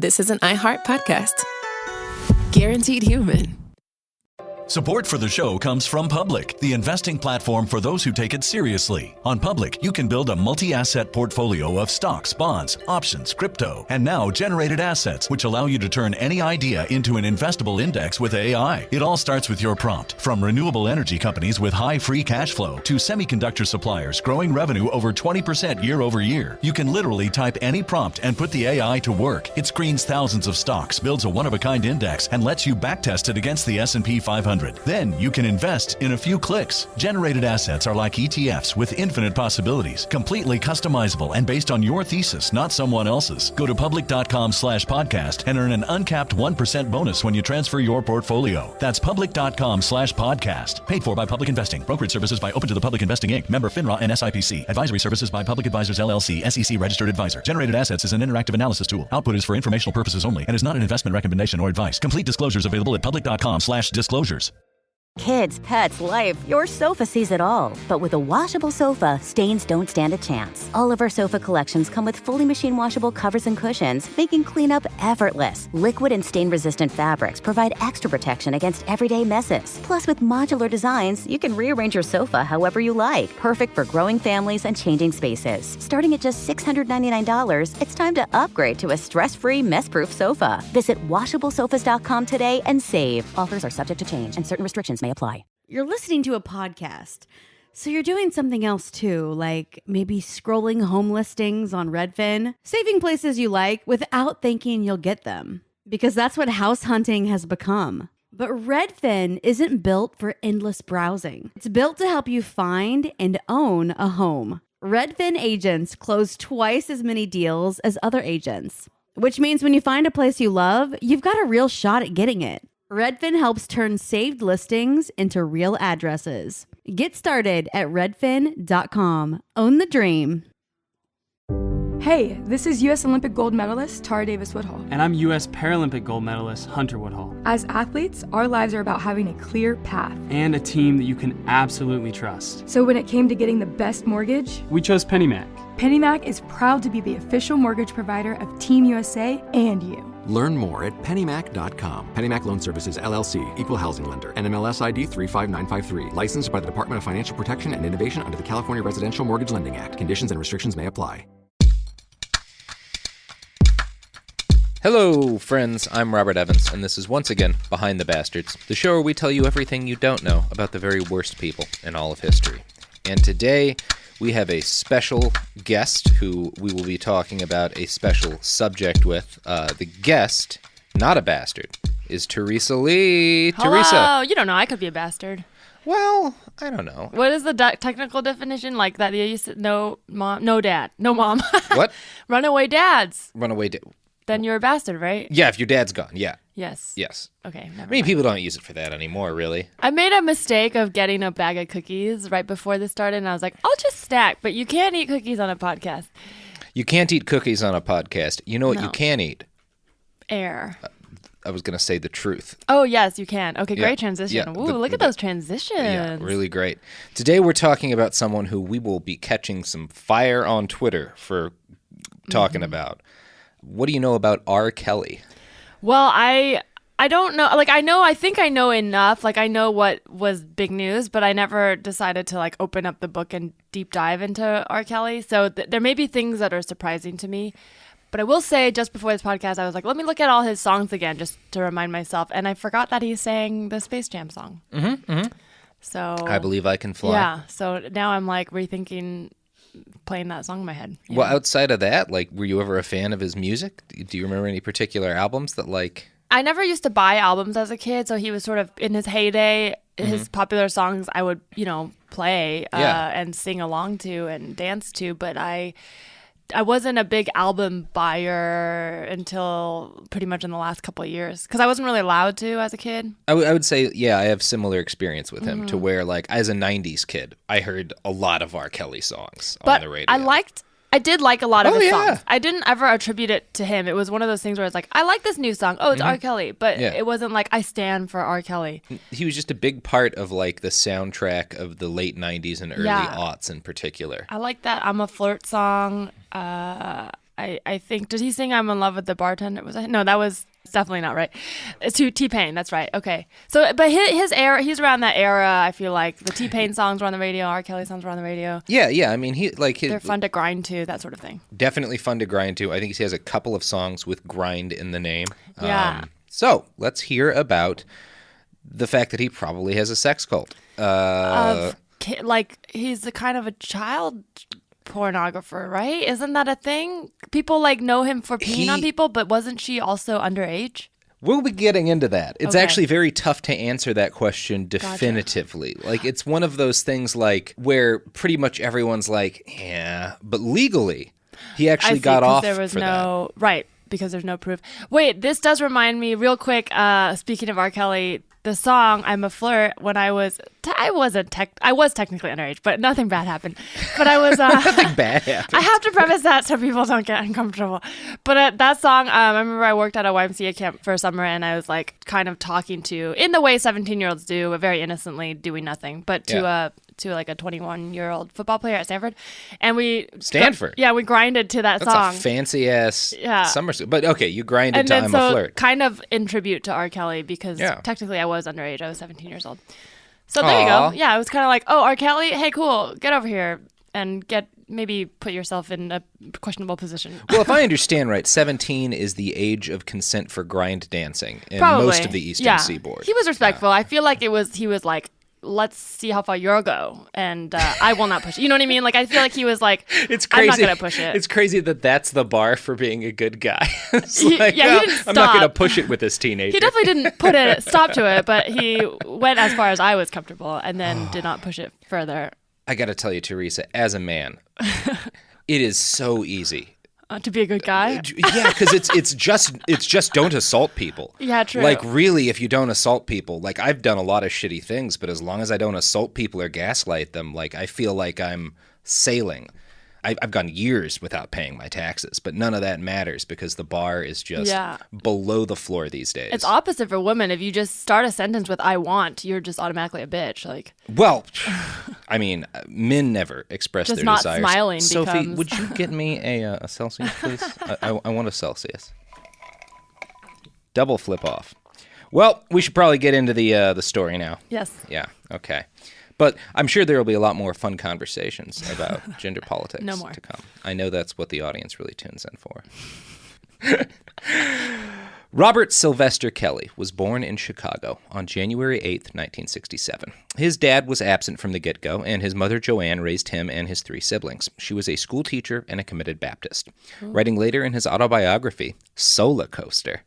this is an iHeart podcast. Guaranteed human. Support for the show comes from Public, the investing platform for those who take it seriously. On Public, you can build a multi-asset portfolio of stocks, bonds, options, crypto, and now generated assets, which allow you to turn any idea into an investable index with AI. It all starts with your prompt. From renewable energy companies with high free cash flow to semiconductor suppliers growing revenue over 20% year over year, you can literally type any prompt and put the AI to work. It screens thousands of stocks, builds a one-of-a-kind index, and lets you backtest it against the S&P 500. Then you can invest in a few clicks. Generated assets are like ETFs with infinite possibilities, completely customizable and based on your thesis, not someone else's. Go to public.com/podcast and earn an uncapped 1% bonus when you transfer your portfolio. That's public.com/podcast. Paid for by Public Investing. Brokerage services by Open to the Public Investing Inc. Member FINRA and SIPC. Advisory services by Public Advisors LLC, SEC registered advisor. Generated assets is an interactive analysis tool. Output is for informational purposes only and is not an investment recommendation or advice. Complete disclosures available at public.com/disclosures. Kids, pets, life, your sofa sees it all. But with a washable sofa, stains don't stand a chance. All of our sofa collections come with fully machine washable covers and cushions, making cleanup effortless. Liquid and stain-resistant fabrics provide extra protection against everyday messes. Plus, with modular designs, you can rearrange your sofa however you like. Perfect for growing families and changing spaces. Starting at just $699, it's time to upgrade to a stress-free, mess-proof sofa. Visit washablesofas.com today and save. Offers are subject to change and certain restrictions may apply. You're listening to a podcast, so you're doing something else too, like maybe scrolling home listings on Redfin, saving places you like without thinking you'll get them, because that's what house hunting has become. But Redfin isn't built for endless browsing. It's built to help you find and own a home. Redfin agents close twice as many deals as other agents, which means when you find a place you love, you've got a real shot at getting it. Redfin helps turn saved listings into real addresses. Get started at redfin.com. Own the dream. Hey, this is U.S. Olympic gold medalist Tara Davis-Woodhull. And I'm U.S. Paralympic gold medalist Hunter Woodhull. As athletes, our lives are about having a clear path. And a team that you can absolutely trust. So when it came to getting the best mortgage, we chose PennyMac. PennyMac is proud to be the official mortgage provider of Team USA and you. Learn more at pennymac.com. PennyMac Loan Services, LLC, Equal Housing Lender, NMLS ID 35953. Licensed by the Department of Financial Protection and Innovation under the California Residential Mortgage Lending Act. Conditions and restrictions may apply. Hello, friends. I'm Robert Evans, and this is once again Behind the Bastards, the show where we tell you everything you don't know about the very worst people in all of history. And today, we have a special guest who we will be talking about a special subject with. The guest, not a bastard, is Teresa Lee. Hello. Teresa. You don't know. I could be a bastard. Well, I don't know. What is the technical definition? Like that you said, no mom, no dad, no mom. What? Runaway dads. Runaway dad. Then you're a bastard, right? Yeah, if your dad's gone, yeah. Yes. Yes. Okay, never I mean, mind. people don't use it for that anymore, really. I made a mistake of getting a bag of cookies right before this started, and I was like, I'll just snack, but you can't eat cookies on a podcast. You can't eat cookies on a podcast. You know what you can eat? Air. I was going to say the truth. Oh, yes, you can. Okay, Yeah. great transition. Yeah, Ooh, look at those transitions. Yeah, really great. Today we're talking about someone who we will be catching some fire on Twitter for talking about. What do you know about R. Kelly? Well, I don't know. Like, I think I know enough. Like, I know what was big news, but I never decided to, like, open up the book and deep dive into R. Kelly. So there may be things that are surprising to me. But I will say, just before this podcast, I was like, let me look at all his songs again just to remind myself. And I forgot that he sang the Space Jam song. So I Believe I Can Fly. Yeah. So now I'm, like, rethinking playing that song in my head. Yeah. Well, outside of that, like, were you ever a fan of his music? Do you remember any particular albums that, like... I never used to buy albums as a kid, so he was sort of in his heyday. His popular songs I would, play and sing along to and dance to, but I wasn't a big album buyer until pretty much in the last couple of years because I wasn't really allowed to as a kid. I would say, yeah, I have similar experience with him to where, like, as a 90s kid, I heard a lot of R. Kelly songs on the radio. I did like a lot of his yeah. songs. I didn't ever attribute it to him. It was one of those things where it's like, I like this new song. Oh, it's R. Kelly. But it wasn't like, I stand for R. Kelly. He was just a big part of, like, the soundtrack of the late 90s and early aughts in particular. I like that I'm a Flirt song. I think, did he sing I'm in love with the bartender? Was I? No, that was definitely not right. It's to T-Pain. That's right. Okay. So, but his era, he's around that era. I feel like the T-Pain songs were on the radio. R. Kelly songs were on the radio. Yeah. I mean, they're fun to grind to, that sort of thing. Definitely fun to grind to. I think he has a couple of songs with grind in the name. Yeah. So let's hear about the fact that he probably has a sex cult. He's a kind of a child pornographer, right? Isn't that a thing? People know him for peeing on people, but wasn't she also underage? We'll be getting into that. It's Okay. actually very tough to answer that question definitively. Gotcha. It's one of those things where pretty much everyone's yeah, but legally, he actually got off there was for no that. Right, because there's no proof. Wait, this does remind me real quick, speaking of R. Kelly, the song I'm a Flirt, when I was technically underage, but nothing bad happened. But I was Nothing bad happened. I have to preface that so people don't get uncomfortable. But that song, I remember I worked at a YMCA camp for a summer, and I was kind of talking to, in the way 17-year-olds do, very innocently doing nothing, but to a 21-year-old football player at Stanford, and Stanford. We grinded to that That's song. a fancy ass summer school. But okay, you grinded And to then I'm a Flirt. kind of in tribute to R. Kelly, because technically I was underage. I was 17 years old. So there you go. Yeah, it was kind of R. Kelly, hey, cool, get over here and maybe put yourself in a questionable position. Well, if I understand right, 17 is the age of consent for grind dancing in Probably. most of the Eastern Seaboard. He was respectful. I feel like he was like, let's see how far you'll go, and I will not push it. You know what I mean? I feel like he was like, it's crazy. I'm not going to push it. It's crazy that that's the bar for being a good guy. He didn't stop. I'm not going to push it with this teenager. He definitely didn't put a stop to it, but he went as far as I was comfortable and then did not push it further. I got to tell you, Teresa, as a man, it is so easy. To be a good guy? Yeah, because it's just don't assault people. Yeah, true. Really, if you don't assault people, I've done a lot of shitty things, but as long as I don't assault people or gaslight them, I feel like I'm sailing. I've gone years without paying my taxes, but none of that matters because the bar is just below the floor these days. It's opposite for women. If you just start a sentence with "I want," you're just automatically a bitch. Well, I mean, men never express just their not desires. Smiling Sophie, becomes... would you get me a Celsius, please? I want a Celsius. Double flip off. Well, we should probably get into the story now. Yes. Yeah. Okay. But I'm sure there will be a lot more fun conversations about gender politics to come. I know that's what the audience really tunes in for. Robert Sylvester Kelly was born in Chicago on January 8th, 1967. His dad was absent from the get-go, and his mother, Joanne, raised him and his 3 siblings. She was a school teacher and a committed Baptist. Cool. Writing later in his autobiography, Solar Coaster,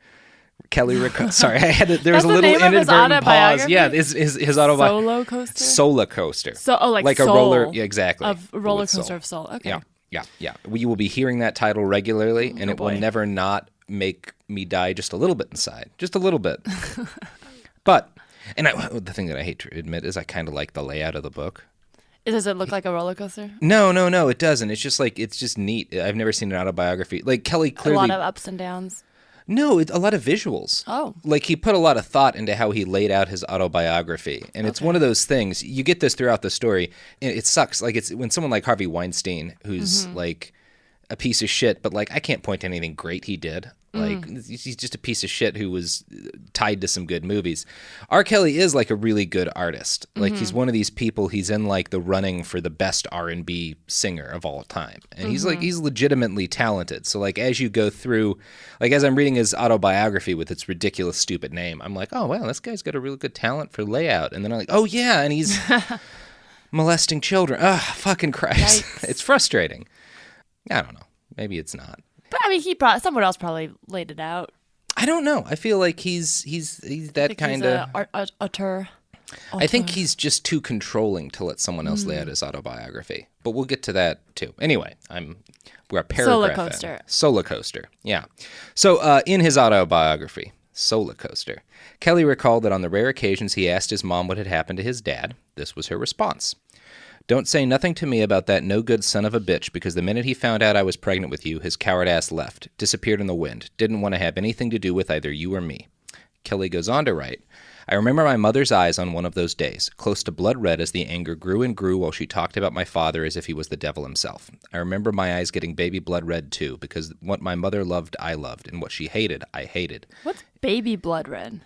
Kelly sorry, there was a little inadvertent pause. Yeah, his autobiography. Solo coaster? Solar coaster. Like a soul roller. Yeah, exactly. Of a roller coaster of soul. Okay. Yeah. You will be hearing that title regularly, and it will never not make me die just a little bit inside. Just a little bit. But, the thing that I hate to admit is I kind of like the layout of the book. Does it look like a roller coaster? No, it doesn't. It's just neat. I've never seen an autobiography. Kelly clearly... A lot of ups and downs. No, a lot of visuals. Oh. He put a lot of thought into how he laid out his autobiography. And it's one of those things, you get this throughout the story, and it sucks. It's when someone like Harvey Weinstein, who's a piece of shit, but I can't point to anything great he did. He's just a piece of shit who was tied to some good movies. R. Kelly is a really good artist. He's one of these people, he's in the running for the best R&B singer of all time. And he's legitimately talented. So as you go through, as I'm reading his autobiography with its ridiculous, stupid name, I'm like, oh, wow, this guy's got a really good talent for layout. And then I'm like, oh, yeah, and he's molesting children. Ugh, fucking Christ. It's frustrating. I don't know. Maybe it's not. But I mean, someone else probably laid it out. I don't know. I feel like he's that kind of auteur. I think he's just too controlling to let someone else lay out his autobiography. But we'll get to that too. Anyway, we're a paragraph in. Solar Coaster. Yeah. So in his autobiography, Solar Coaster, Kelly recalled that on the rare occasions he asked his mom what had happened to his dad, this was her response. Don't say nothing to me about that no-good son of a bitch, because the minute he found out I was pregnant with you, his coward ass left, disappeared in the wind, didn't want to have anything to do with either you or me. Kelly goes on to write, I remember my mother's eyes on one of those days, close to blood red as the anger grew and grew while she talked about my father as if he was the devil himself. I remember my eyes getting baby blood red too, because what my mother loved, I loved, and what she hated, I hated. What's baby blood red?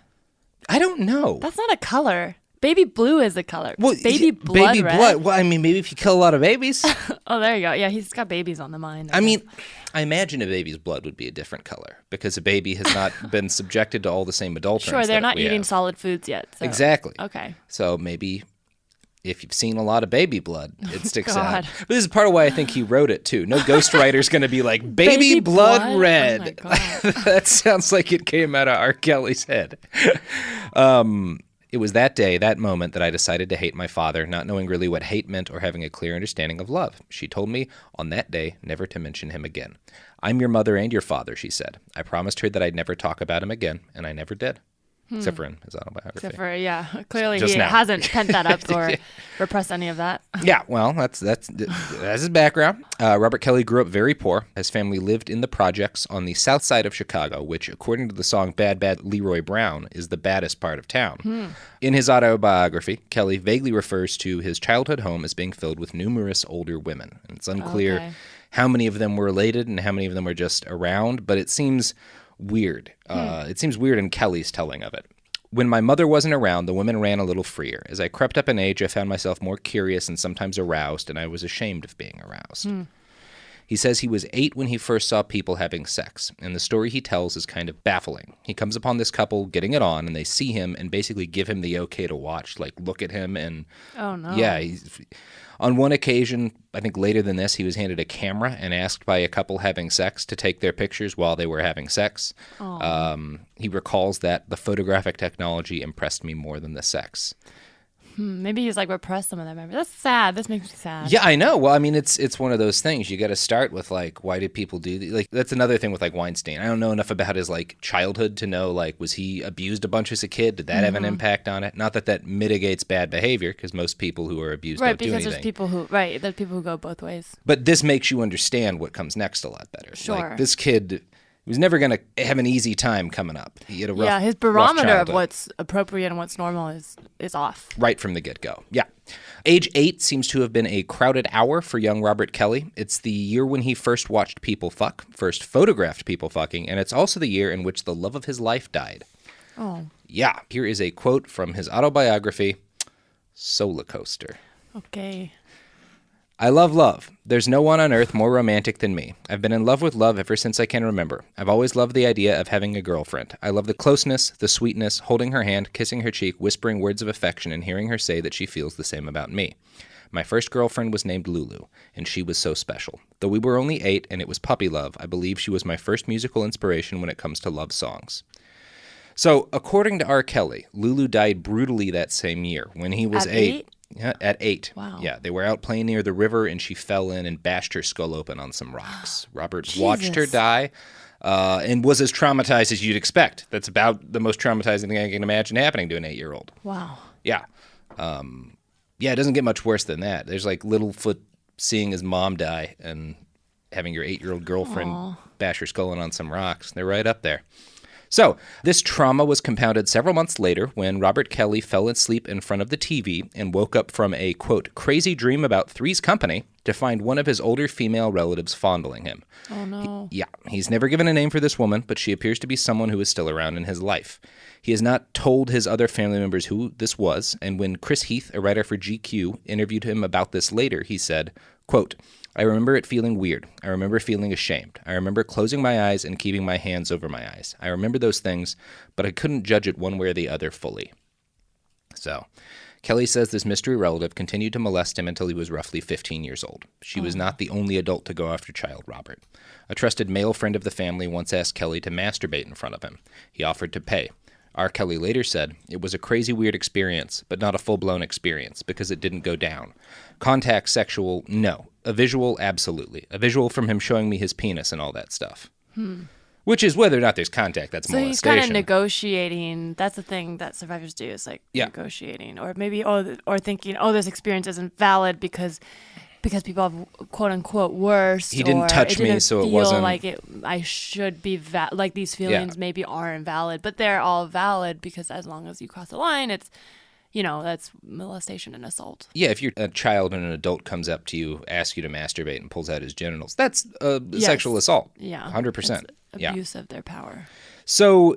I don't know. That's not a color. Baby blue is a color. Well, baby blood red? Blood. Well, I mean, maybe if you kill a lot of babies. Oh, there you go. Yeah, he's got babies on the mind. I mean, I imagine a baby's blood would be a different color because a baby has not been subjected to all the same adulterants. Sure, they're not eating have. solid foods yet. So. Exactly. Okay. So maybe if you've seen a lot of baby blood, it sticks out. God. But this is part of why I think he wrote it, too. No ghostwriter's going to be like, baby blood red. Oh, my God. That sounds like it came out of R. Kelly's head. It was that day, that moment, that I decided to hate my father, not knowing really what hate meant or having a clear understanding of love. She told me on that day never to mention him again. I'm your mother and your father, she said. I promised her that I'd never talk about him again, and I never did. Except for in his autobiography. Except for, yeah. Clearly Just he now. hasn't pent that up or repressed any of that. Yeah, well, that's his background. Robert Kelly grew up very poor. His family lived in the projects on the south side of Chicago, which, according to the song Bad Bad Leroy Brown, is the baddest part of town. In his autobiography, Kelly vaguely refers to his childhood home as being filled with numerous older women. And it's unclear how many of them were related and how many of them were just around, but it seems weird. It seems weird in Kelly's telling of it. When my mother wasn't around, the women ran a little freer. As I crept up in age, I found myself more curious and sometimes aroused, and I was ashamed of being aroused. He says he was 8 when he first saw people having sex, and the story he tells is kind of baffling. He comes upon this couple getting it on, and they see him and basically give him the okay to watch, like look at him and... Oh, no. Yeah, on one occasion, I think later than this, he was handed a camera and asked by a couple having sex to take their pictures while they were having sex. He recalls that the photographic technology impressed me more than the sex. Maybe he's like repressed some of that memory. That's sad. This makes me sad. Yeah, I know. Well, I mean, it's one of those things. You got to start with like, why did people do like? That's another thing with like Weinstein. I don't know enough about his like childhood to know like, was he abused a bunch as a kid? Did that have an impact on it? Not that that mitigates bad behavior, because most people who are abused don't do anything. There's people who go both ways. But this makes you understand what comes next a lot better. Sure. Like, this kid was never going to have an easy time coming up. He had a rough, his barometer rough of childhood. what's appropriate and what's normal is off. Right from the get-go. Yeah. Age 8 seems to have been a crowded hour for young Robert Kelly. It's the year when he first watched people fuck, first photographed people fucking, and it's also the year in which the love of his life died. Oh. Yeah. Here is a quote from his autobiography, Solar Coaster. Okay. I love love. There's no one on earth more romantic than me. I've been in love with love ever since I can remember. I've always loved the idea of having a girlfriend. I love the closeness, the sweetness, holding her hand, kissing her cheek, whispering words of affection, and hearing her say that she feels the same about me. My first girlfriend was named Lulu, and she was so special. Though we were only 8 and it was puppy love, I believe she was my first musical inspiration when it comes to love songs. So, according to R. Kelly, Lulu died brutally that same year when he was At 8. 8? Yeah, at 8. Wow. Yeah, they were out playing near the river, and she fell in and bashed her skull open on some rocks. Robert watched her die and was as traumatized as you'd expect. That's about the most traumatizing thing I can imagine happening to an 8-year-old. Wow. Yeah. It doesn't get much worse than that. There's like Littlefoot seeing his mom die and having your 8-year-old girlfriend bash her skull in on some rocks. They're right up there. So, this trauma was compounded several months later when Robert Kelly fell asleep in front of the TV and woke up from a, quote, crazy dream about Three's Company to find one of his older female relatives fondling him. Oh, no. He's never given a name for this woman, but she appears to be someone who is still around in his life. He has not told his other family members who this was, and when Chris Heath, a writer for GQ, interviewed him about this later, he said, quote, I remember it feeling weird. I remember feeling ashamed. I remember closing my eyes and keeping my hands over my eyes. I remember those things, but I couldn't judge it one way or the other fully. So, Kelly says this mystery relative continued to molest him until he was roughly 15 years old. She was not the only adult to go after child Robert. A trusted male friend of the family once asked Kelly to masturbate in front of him. He offered to pay. R. Kelly later said, it was a crazy weird experience, but not a full-blown experience, because it didn't go down. Contact sexual, no. A visual, absolutely. A visual from him showing me his penis and all that stuff. Which is whether or not there's contact, that's molestation. So he's kind of negotiating. That's the thing that survivors do, is like negotiating. Or maybe, or thinking, this experience isn't valid because because people have quote unquote worse. He didn't touch me, so it wasn't like it. I should be like these feelings maybe aren't valid, but they're all valid because as long as you cross the line, it's that's molestation and assault. Yeah, if you're a child and an adult comes up to you, asks you to masturbate, and pulls out his genitals, that's sexual assault. Yeah, 100%. Abuse of their power. So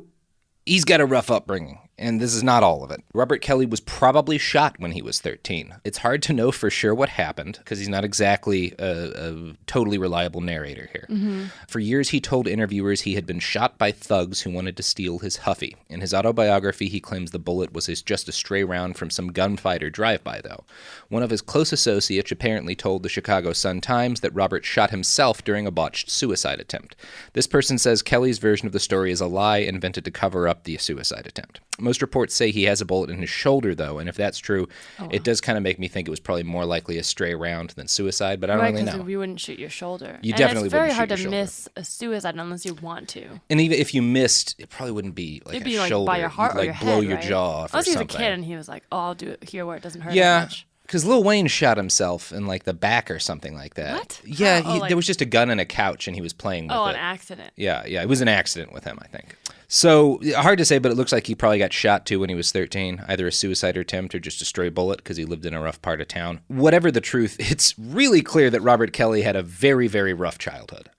he's got a rough upbringing, and this is not all of it. Robert Kelly was probably shot when he was 13. It's hard to know for sure what happened because he's not exactly a totally reliable narrator here. Mm-hmm. For years, he told interviewers he had been shot by thugs who wanted to steal his Huffy. In his autobiography, he claims the bullet was just a stray round from some gunfighter drive-by, though. One of his close associates apparently told the Chicago Sun-Times that Robert shot himself during a botched suicide attempt. This person says Kelly's version of the story is a lie invented to cover up the suicide attempt. Most reports say he has a bullet in his shoulder, though, and if that's true, it does kind of make me think it was probably more likely a stray round than suicide, but I don't really know. Right, because you wouldn't shoot your shoulder. You definitely wouldn't shoot your shoulder. It's very hard to miss a suicide unless you want to. And even if you missed, it probably wouldn't be like It'd be a shoulder. By your heart You'd, or your blow head, your right? jaw off unless or he was something. a kid and he was like, I'll do it here where it doesn't hurt as Yeah. much. Because Lil Wayne shot himself in like the back or something like that. What? Yeah, there was just a gun and a couch and he was playing with it. Oh, an accident. Yeah, it was an accident with him, I think. So, hard to say, but it looks like he probably got shot too when he was 13, either a suicide attempt or just a stray bullet because he lived in a rough part of town. Whatever the truth, it's really clear that Robert Kelly had a very, very rough childhood.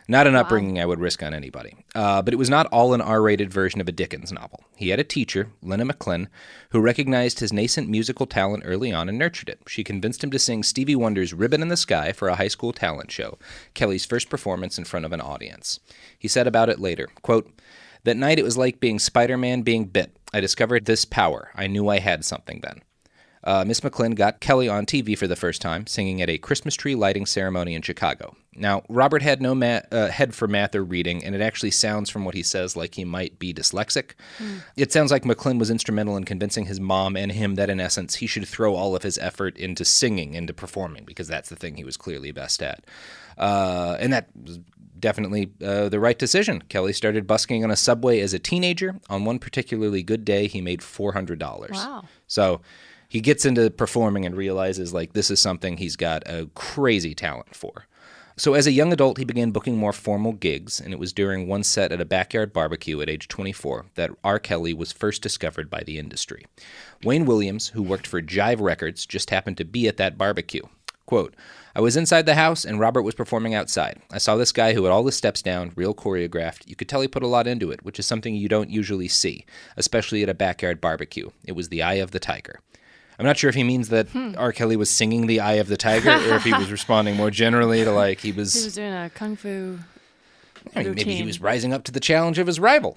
Not an upbringing I would risk on anybody. But it was not all an R-rated version of a Dickens novel. He had a teacher, Lena McClin, who recognized his nascent musical talent early on and nurtured it. She convinced him to sing Stevie Wonder's Ribbon in the Sky for a high school talent show, Kelly's first performance in front of an audience. He said about it later, quote, "That night it was like being Spider-Man being bit. I discovered this power. I knew I had something then." Miss McClin got Kelly on TV for the first time, singing at a Christmas tree lighting ceremony in Chicago. Now, Robert had no head for math or reading, and it actually sounds from what he says like he might be dyslexic. It sounds like McClin was instrumental in convincing his mom and him that, in essence, he should throw all of his effort into singing, into performing, because that's the thing he was clearly best at. And that was definitely the right decision. Kelly started busking on a subway as a teenager. On one particularly good day, he made $400. Wow. So he gets into performing and realizes, like, this is something he's got a crazy talent for. So as a young adult, he began booking more formal gigs, and it was during one set at a backyard barbecue at age 24 that R. Kelly was first discovered by the industry. Wayne Williams, who worked for Jive Records, just happened to be at that barbecue. Quote, "I was inside the house, and Robert was performing outside. I saw this guy who had all the steps down, real choreographed. You could tell he put a lot into it, which is something you don't usually see, especially at a backyard barbecue. It was the eye of the tiger." I'm not sure if he means that R. Kelly was singing the Eye of the Tiger or if he was responding more generally to, like, he was... He was doing a kung fu routine. Maybe he was rising up to the challenge of his rival.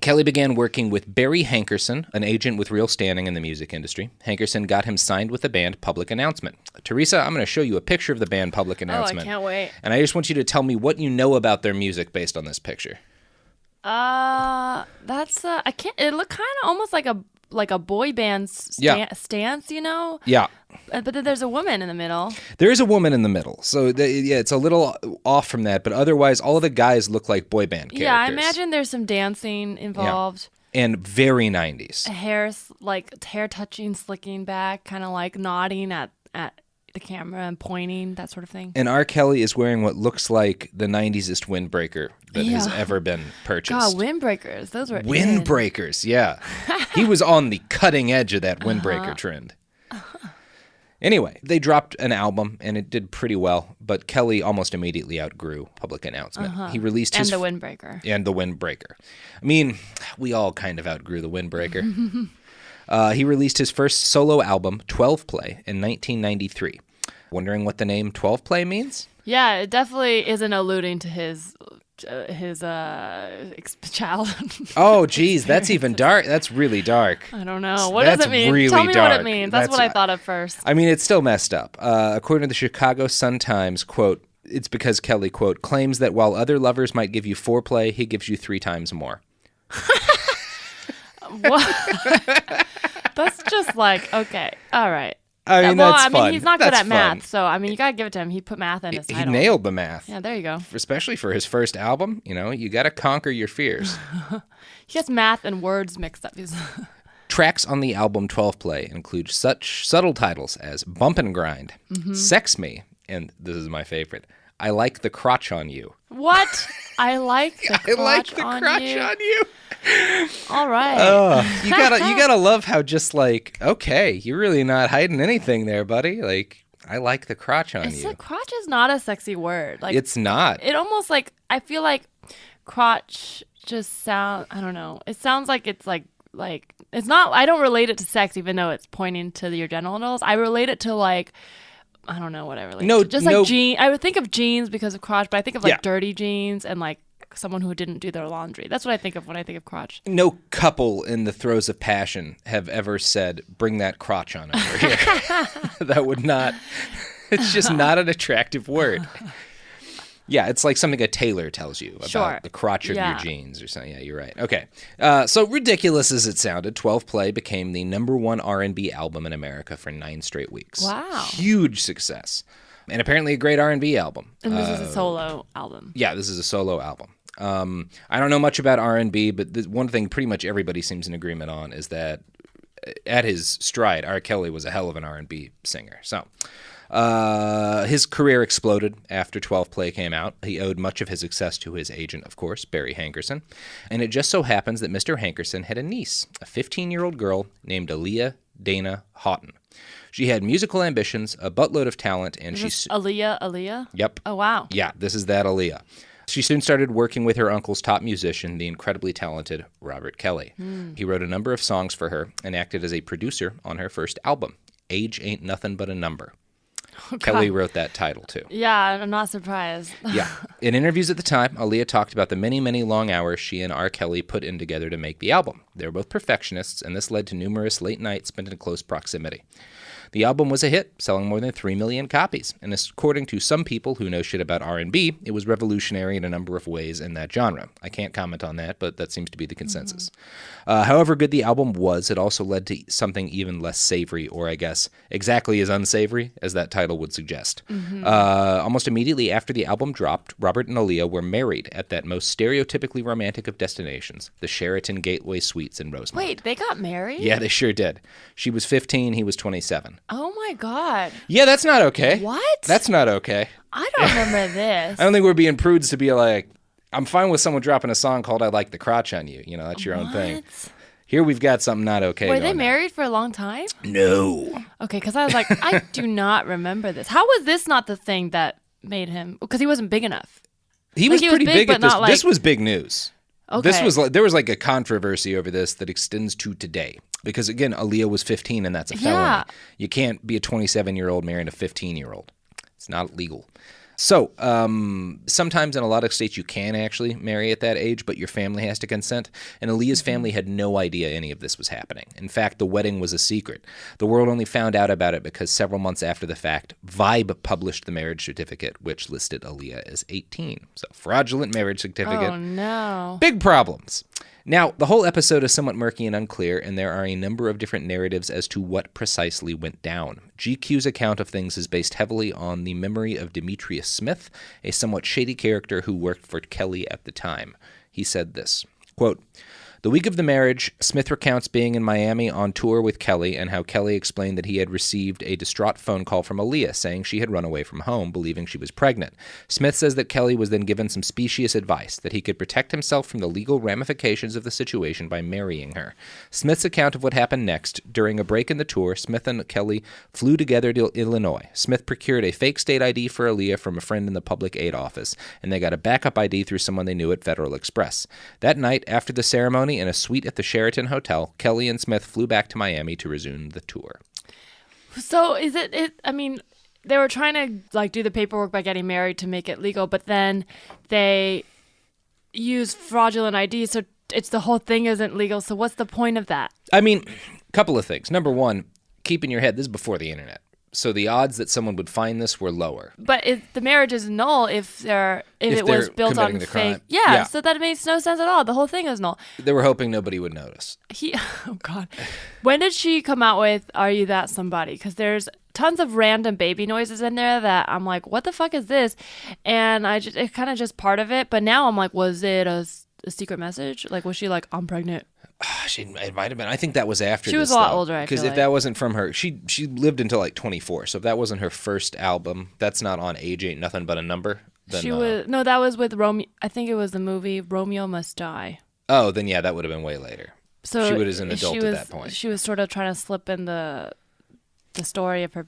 Kelly began working with Barry Hankerson, an agent with real standing in the music industry. Hankerson got him signed with the band Public Announcement. Teresa, I'm going to show you a picture of the band Public Announcement. Oh, I can't wait. And I just want you to tell me what you know about their music based on this picture. That's I can't. It looked kind of almost like a boy band stance, you know? Yeah. But then there's a woman in the middle. There is a woman in the middle. So, it's a little off from that. But otherwise, all of the guys look like boy band characters. Yeah, I imagine there's some dancing involved. Yeah. And very 90s. Hair touching, slicking back, kind of like nodding at the camera and pointing, that sort of thing. And R. Kelly is wearing what looks like the 90s-est windbreaker that has ever been purchased. God, windbreakers. Those were windbreakers, yeah. He was on the cutting edge of that windbreaker trend. Anyway, they dropped an album, and it did pretty well, but Kelly almost immediately outgrew Public Announcement. He released his... And the Windbreaker. And the Windbreaker. I mean, we all kind of outgrew the Windbreaker. He released his first solo album, 12 Play, in 1993. Wondering what the name 12 Play means? Yeah, it definitely isn't alluding to his child. Oh, geez, that's even dark. That's really dark. I don't know. What does it mean? Really Tell me dark. what it means. That's what I thought at first. I mean, it's still messed up. According to the Chicago Sun-Times, quote, it's because Kelly, quote, claims that while other lovers might give you foreplay, he gives you 3 times more. What? That's just like, okay, all right. I mean, that's fun. I mean, he's not good That's at math, fun. so I mean, you gotta give it to him. He put math in his title. He nailed the math. Yeah, there you go. Especially for his first album, you know, you got to conquer your fears. He has math and words mixed up. Tracks on the album 12 Play include such subtle titles as Bump and Grind, Sex Me, and this is my favorite, I Like the Crotch on You. What? I like the crotch on you. All right. You gotta love how just like, okay, you're really not hiding anything there, buddy. Like, I like the crotch on you. Crotch is not a sexy word. Like, it's not. It almost like, I feel like crotch just sound, I don't know. It sounds like it's like it's not, I don't relate it to sex even though it's pointing to your genitals. I relate it to like, I don't know what I relate to. Just like jeans. I would think of jeans because of crotch, but I think of like dirty jeans and like someone who didn't do their laundry. That's what I think of when I think of crotch. No couple in the throes of passion have ever said, bring that crotch on over here. That would not, it's just not an attractive word. Yeah, it's like something a tailor tells you about the crotch of your jeans or something. Yeah, you're right. Okay. So ridiculous as it sounded, 12 Play became the #1 R&B album in America for 9 straight weeks. Wow. Huge success. And apparently a great R&B album. And this is a solo album. Yeah, this is a solo album. I don't know much about R&B, but one thing pretty much everybody seems in agreement on is that at his stride, R. Kelly was a hell of an R&B singer. So his career exploded after 12 Play came out. He owed much of his success to his agent, of course, Barry Hankerson. And it just so happens that Mr. Hankerson had a niece, a 15-year-old girl named Aaliyah Dana Houghton. She had musical ambitions, a buttload of talent, and she's Aaliyah? Yep. Oh, wow. Yeah, this is that Aaliyah. She soon started working with her uncle's top musician, the incredibly talented Robert Kelly. He wrote a number of songs for her and acted as a producer on her first album, Age Ain't Nothing But a Number. Oh, Kelly wrote that title, too. Yeah, I'm not surprised. Yeah. In interviews at the time, Aaliyah talked about the many, many long hours she and R. Kelly put in together to make the album. They were both perfectionists, and this led to numerous late nights spent in close proximity. The album was a hit, selling more than 3 million copies, and according to some people who know shit about R&B, it was revolutionary in a number of ways in that genre. I can't comment on that, but that seems to be the consensus. However good the album was, it also led to something even less savory, or I guess exactly as unsavory as that title would suggest. Almost immediately after the album dropped, Robert and Aaliyah were married at that most stereotypically romantic of destinations, the Sheraton Gateway Suites in Rosemont. Wait, they got married? Yeah, they sure did. She was 15, he was 27. Oh my God. Yeah, that's not okay. What? That's not okay. I don't remember this. I don't think we're being prudes to be like, I'm fine with someone dropping a song called I Like the Crotch on You. You know, that's your own thing. Here we've got something not okay. Were they married for a long time? No. Okay, because I was like, I do not remember this. How was this not the thing that made him? Because he wasn't big enough. He was pretty big at this. This was big news. Okay. There was like a controversy over this that extends to today. Because again, Aaliyah was 15 and that's a felony. Yeah. You can't be a 27-year-old marrying a 15-year-old. It's not legal. So, sometimes in a lot of states you can actually marry at that age, but your family has to consent. And Aaliyah's family had no idea any of this was happening. In fact, the wedding was a secret. The world only found out about it because several months after the fact, Vibe published the marriage certificate, which listed Aaliyah as 18. So, fraudulent marriage certificate. Oh, no. Big problems. Now, the whole episode is somewhat murky and unclear, and there are a number of different narratives as to what precisely went down. GQ's account of things is based heavily on the memory of Demetrius Smith, a somewhat shady character who worked for Kelly at the time. He said this, quote, "The week of the marriage, Smith recounts being in Miami on tour with Kelly and how Kelly explained that he had received a distraught phone call from Aaliyah saying she had run away from home, believing she was pregnant. Smith says that Kelly was then given some specious advice, that he could protect himself from the legal ramifications of the situation by marrying her. Smith's account of what happened next, during a break in the tour, Smith and Kelly flew together to Illinois. Smith procured a fake state ID for Aaliyah from a friend in the public aid office, and they got a backup ID through someone they knew at Federal Express. That night, after the ceremony, in a suite at the Sheraton Hotel, Kelly and Smith flew back to Miami to resume the tour." So is I mean, they were trying to like do the paperwork by getting married to make it legal, but then they use fraudulent IDs, so it's the whole thing isn't legal. So what's the point of that? I mean, a couple of things. Number one, keep in your head, this is before the internet. So the odds that someone would find this were lower. But the marriage is null if it was built on fake. Crime. Yeah, so that makes no sense at all. The whole thing is null. They were hoping nobody would notice. Oh God, when did she come out with "Are You That Somebody"? Because there's tons of random baby noises in there that I'm like, what the fuck is this? And it kind of just part of it. But now I'm like, was it a secret message? Like, was she like, I'm pregnant? It might have been. I think that was after. She was this, a lot though, older, I because feel if like. that wasn't from her, she lived until like 24. So if that wasn't her first album, that's not on Age Ain't Nothing But a Number. Then, that was with Romeo. I think it was the movie Romeo Must Die. Oh, then yeah, that would have been way later. So she was an adult at that point. She was sort of trying to slip in the story of her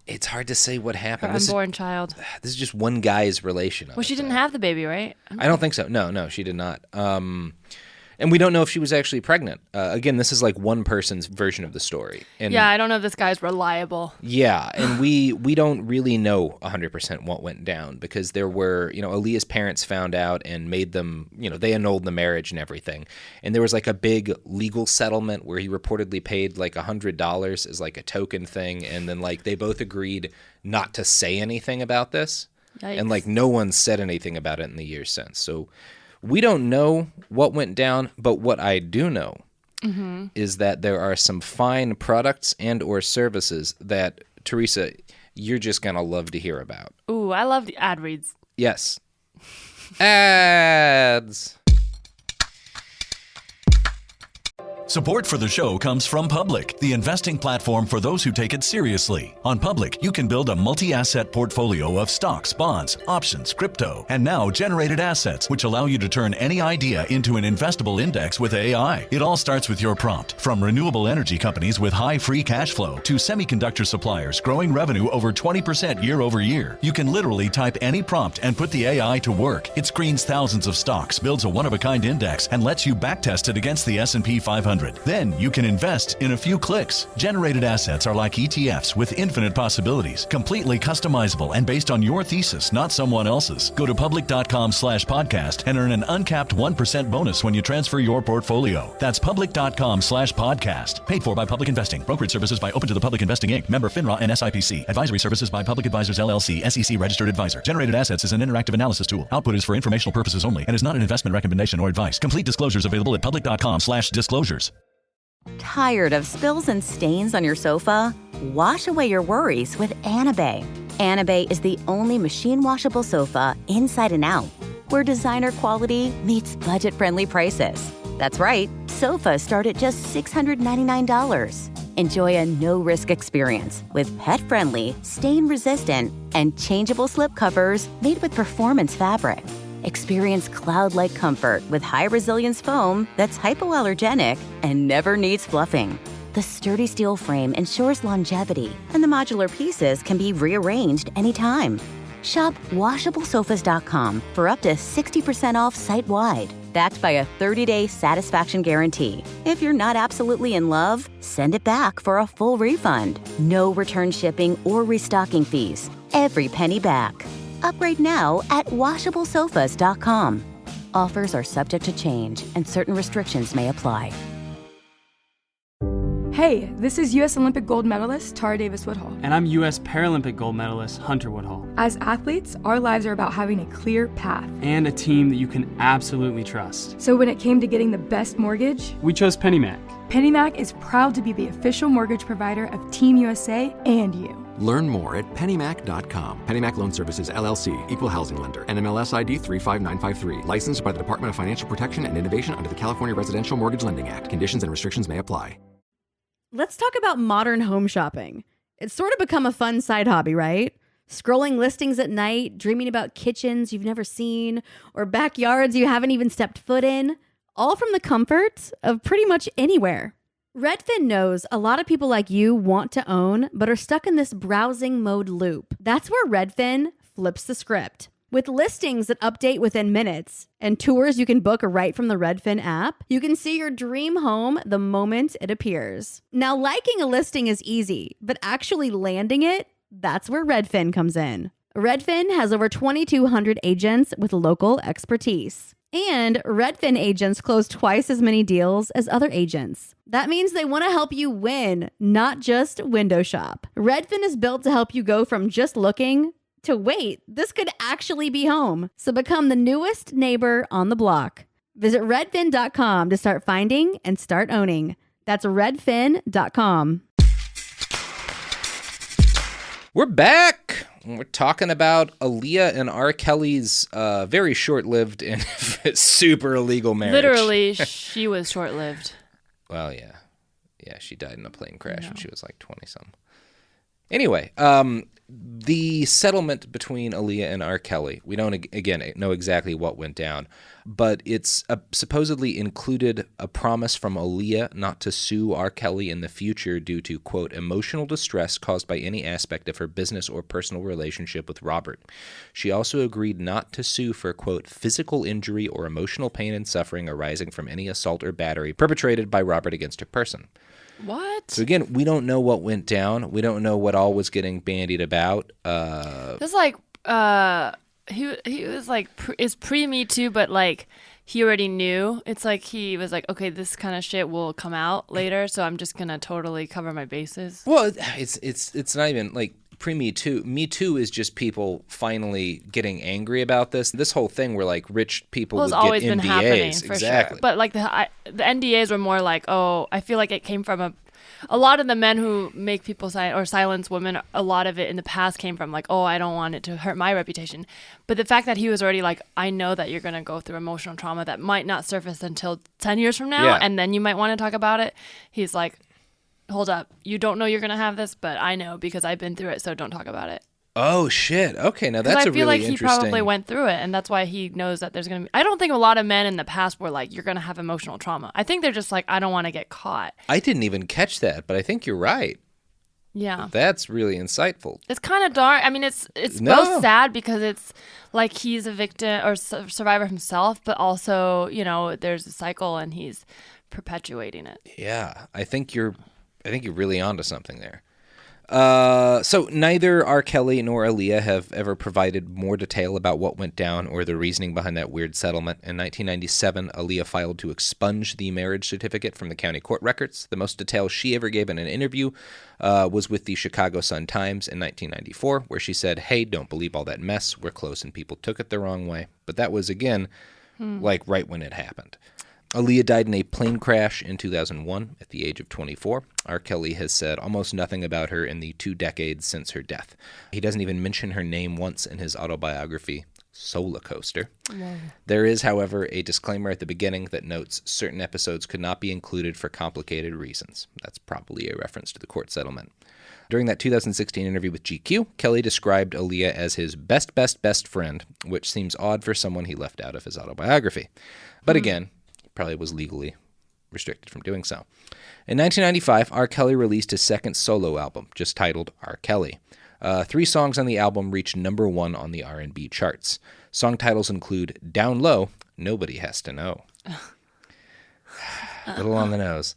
It's hard to say what happened. unborn child. This is just one guy's relation. Well, she didn't have the baby, right? I don't think so. No, she did not. And we don't know if she was actually pregnant. Again, this is like one person's version of the story. And Yeah, I don't know if this guy's reliable. yeah, and we don't really know 100% what went down because there were, Aaliyah's parents found out and made them, they annulled the marriage and everything. And there was like a big legal settlement where he reportedly paid like $100 as like a token thing. And then like they both agreed not to say anything about this. Yikes. And like no one said anything about it in the years since. So we don't know what went down, but what I do know is that there are some fine products and or services that, Teresa, you're just going to love to hear about. Ooh, I love the ad reads. Yes. Ads. Support for the show comes from Public, the investing platform for those who take it seriously. On Public, you can build a multi-asset portfolio of stocks, bonds, options, crypto, and now generated assets, which allow you to turn any idea into an investable index with AI. It all starts with your prompt. From renewable energy companies with high free cash flow to semiconductor suppliers growing revenue over 20% year over year, you can literally type any prompt and put the AI to work. It screens thousands of stocks, builds a one-of-a-kind index, and lets you backtest it against the S&P 500. Then you can invest in a few clicks. Generated assets are like ETFs with infinite possibilities, completely customizable and based on your thesis, not someone else's. Go to public.com/podcast and earn an uncapped 1% bonus when you transfer your portfolio. That's public.com/podcast. Paid for by Public Investing. Brokerage services by Open to the Public Investing Inc. Member FINRA and SIPC. Advisory services by Public Advisors LLC, SEC registered advisor. Generated assets is an interactive analysis tool. Output is for informational purposes only and is not an investment recommendation or advice. Complete disclosures available at public.com/disclosures. Tired of spills and stains on your sofa? Wash away your worries with Anabay. Anabay is the only machine washable sofa inside and out, where designer quality meets budget-friendly prices. That's right, sofas start at just $699. Enjoy a no-risk experience with pet-friendly, stain-resistant, and changeable slip covers made with performance fabric. Experience cloud-like comfort with high-resilience foam that's hypoallergenic and never needs fluffing. The sturdy steel frame ensures longevity, and the modular pieces can be rearranged anytime. Shop WashableSofas.com for up to 60% off site-wide, backed by a 30-day satisfaction guarantee. If you're not absolutely in love, send it back for a full refund. No return shipping or restocking fees. Every penny back. Upgrade now at WashableSofas.com. Offers are subject to change, and certain restrictions may apply. Hey, this is U.S. Olympic gold medalist Tara Davis Woodhull. And I'm U.S. Paralympic gold medalist Hunter Woodhull. As athletes, our lives are about having a clear path. And a team that you can absolutely trust. So when it came to getting the best mortgage, We chose PennyMac. PennyMac is proud to be the official mortgage provider of Team USA and you. Learn more at pennymac.com. PennyMac Loan Services, LLC, Equal Housing Lender, NMLS ID 35953. Licensed by the Department of Financial Protection and Innovation under the California Residential Mortgage Lending Act. Conditions and restrictions may apply. Let's talk about modern home shopping. It's sort of become a fun side hobby, right? Scrolling listings at night, dreaming about kitchens you've never seen, or backyards you haven't even stepped foot in, all from the comfort of pretty much anywhere. Redfin knows a lot of people like you want to own, but are stuck in this browsing mode loop. That's where Redfin flips the script. With listings that update within minutes and tours you can book right from the Redfin app, you can see your dream home the moment it appears. Now, liking a listing is easy, but actually landing it, that's where Redfin comes in. Redfin has over 2,200 agents with local expertise. And Redfin agents close twice as many deals as other agents. That means they want to help you win, not just window shop. Redfin is built to help you go from just looking to wait, this could actually be home. So become the newest neighbor on the block. Visit redfin.com to start finding and start owning. That's redfin.com. We're back. We're talking about Aaliyah and R. Kelly's very short-lived and super illegal marriage. Literally, she was short-lived. Well, yeah. Yeah, she died in a plane crash when she was like 20-something. Anyway, the settlement between Aaliyah and R. Kelly, we don't, again, know exactly what went down, but it's supposedly included a promise from Aaliyah not to sue R. Kelly in the future due to, quote, emotional distress caused by any aspect of her business or personal relationship with Robert. She also agreed not to sue for, quote, physical injury or emotional pain and suffering arising from any assault or battery perpetrated by Robert against her person. What? So again, we don't know what went down. We don't know what all was getting bandied about. It's like he was like is pre-Me Too, but like he already knew. It's like he was like, okay, this kind of shit will come out later, so I'm just gonna totally cover my bases. Well, it's not even like pre-Me Too. Me Too is just people finally getting angry about this. This whole thing where like rich people would get always NDAs. been happening for Exactly. sure. But like the NDAs were more like, oh, I feel like it came from a lot of the men who make people silence women, a lot of it in the past came from like, oh, I don't want it to hurt my reputation. But the fact that he was already like, I know that you're going to go through emotional trauma that might not surface until 10 years from now, and then you might want to talk about it. He's like, hold up, you don't know you're going to have this, but I know because I've been through it, so don't talk about it. Oh, shit. Okay, now that's a really interesting... I feel like he probably went through it, and that's why he knows that there's going to be... I don't think a lot of men in the past were like, you're going to have emotional trauma. I think they're just like, I don't want to get caught. I didn't even catch that, but I think you're right. Yeah. That's really insightful. It's kind of dark. I mean, it's both sad because it's like he's a victim or survivor himself, but also, you know, there's a cycle and he's perpetuating it. Yeah, I think you're really onto something there. So neither R. Kelly nor Aaliyah have ever provided more detail about what went down or the reasoning behind that weird settlement. In 1997, Aaliyah filed to expunge the marriage certificate from the county court records. The most detail she ever gave in an interview was with the Chicago Sun-Times in 1994, where she said, hey, don't believe all that mess. We're close and people took it the wrong way. But that was, again, like right when it happened. Aaliyah died in a plane crash in 2001 at the age of 24. R. Kelly has said almost nothing about her in the 2 decades since her death. He doesn't even mention her name once in his autobiography, Solar Coaster. Whoa. There is, however, a disclaimer at the beginning that notes certain episodes could not be included for complicated reasons. That's probably a reference to the court settlement. During that 2016 interview with GQ, Kelly described Aaliyah as his best friend, which seems odd for someone he left out of his autobiography. But again, probably was legally restricted from doing so. In 1995, R. Kelly released his second solo album, just titled R. Kelly. 3 songs on the album reached number 1 on the R&B charts. Song titles include Down Low, Nobody Has to Know. A little on the nose.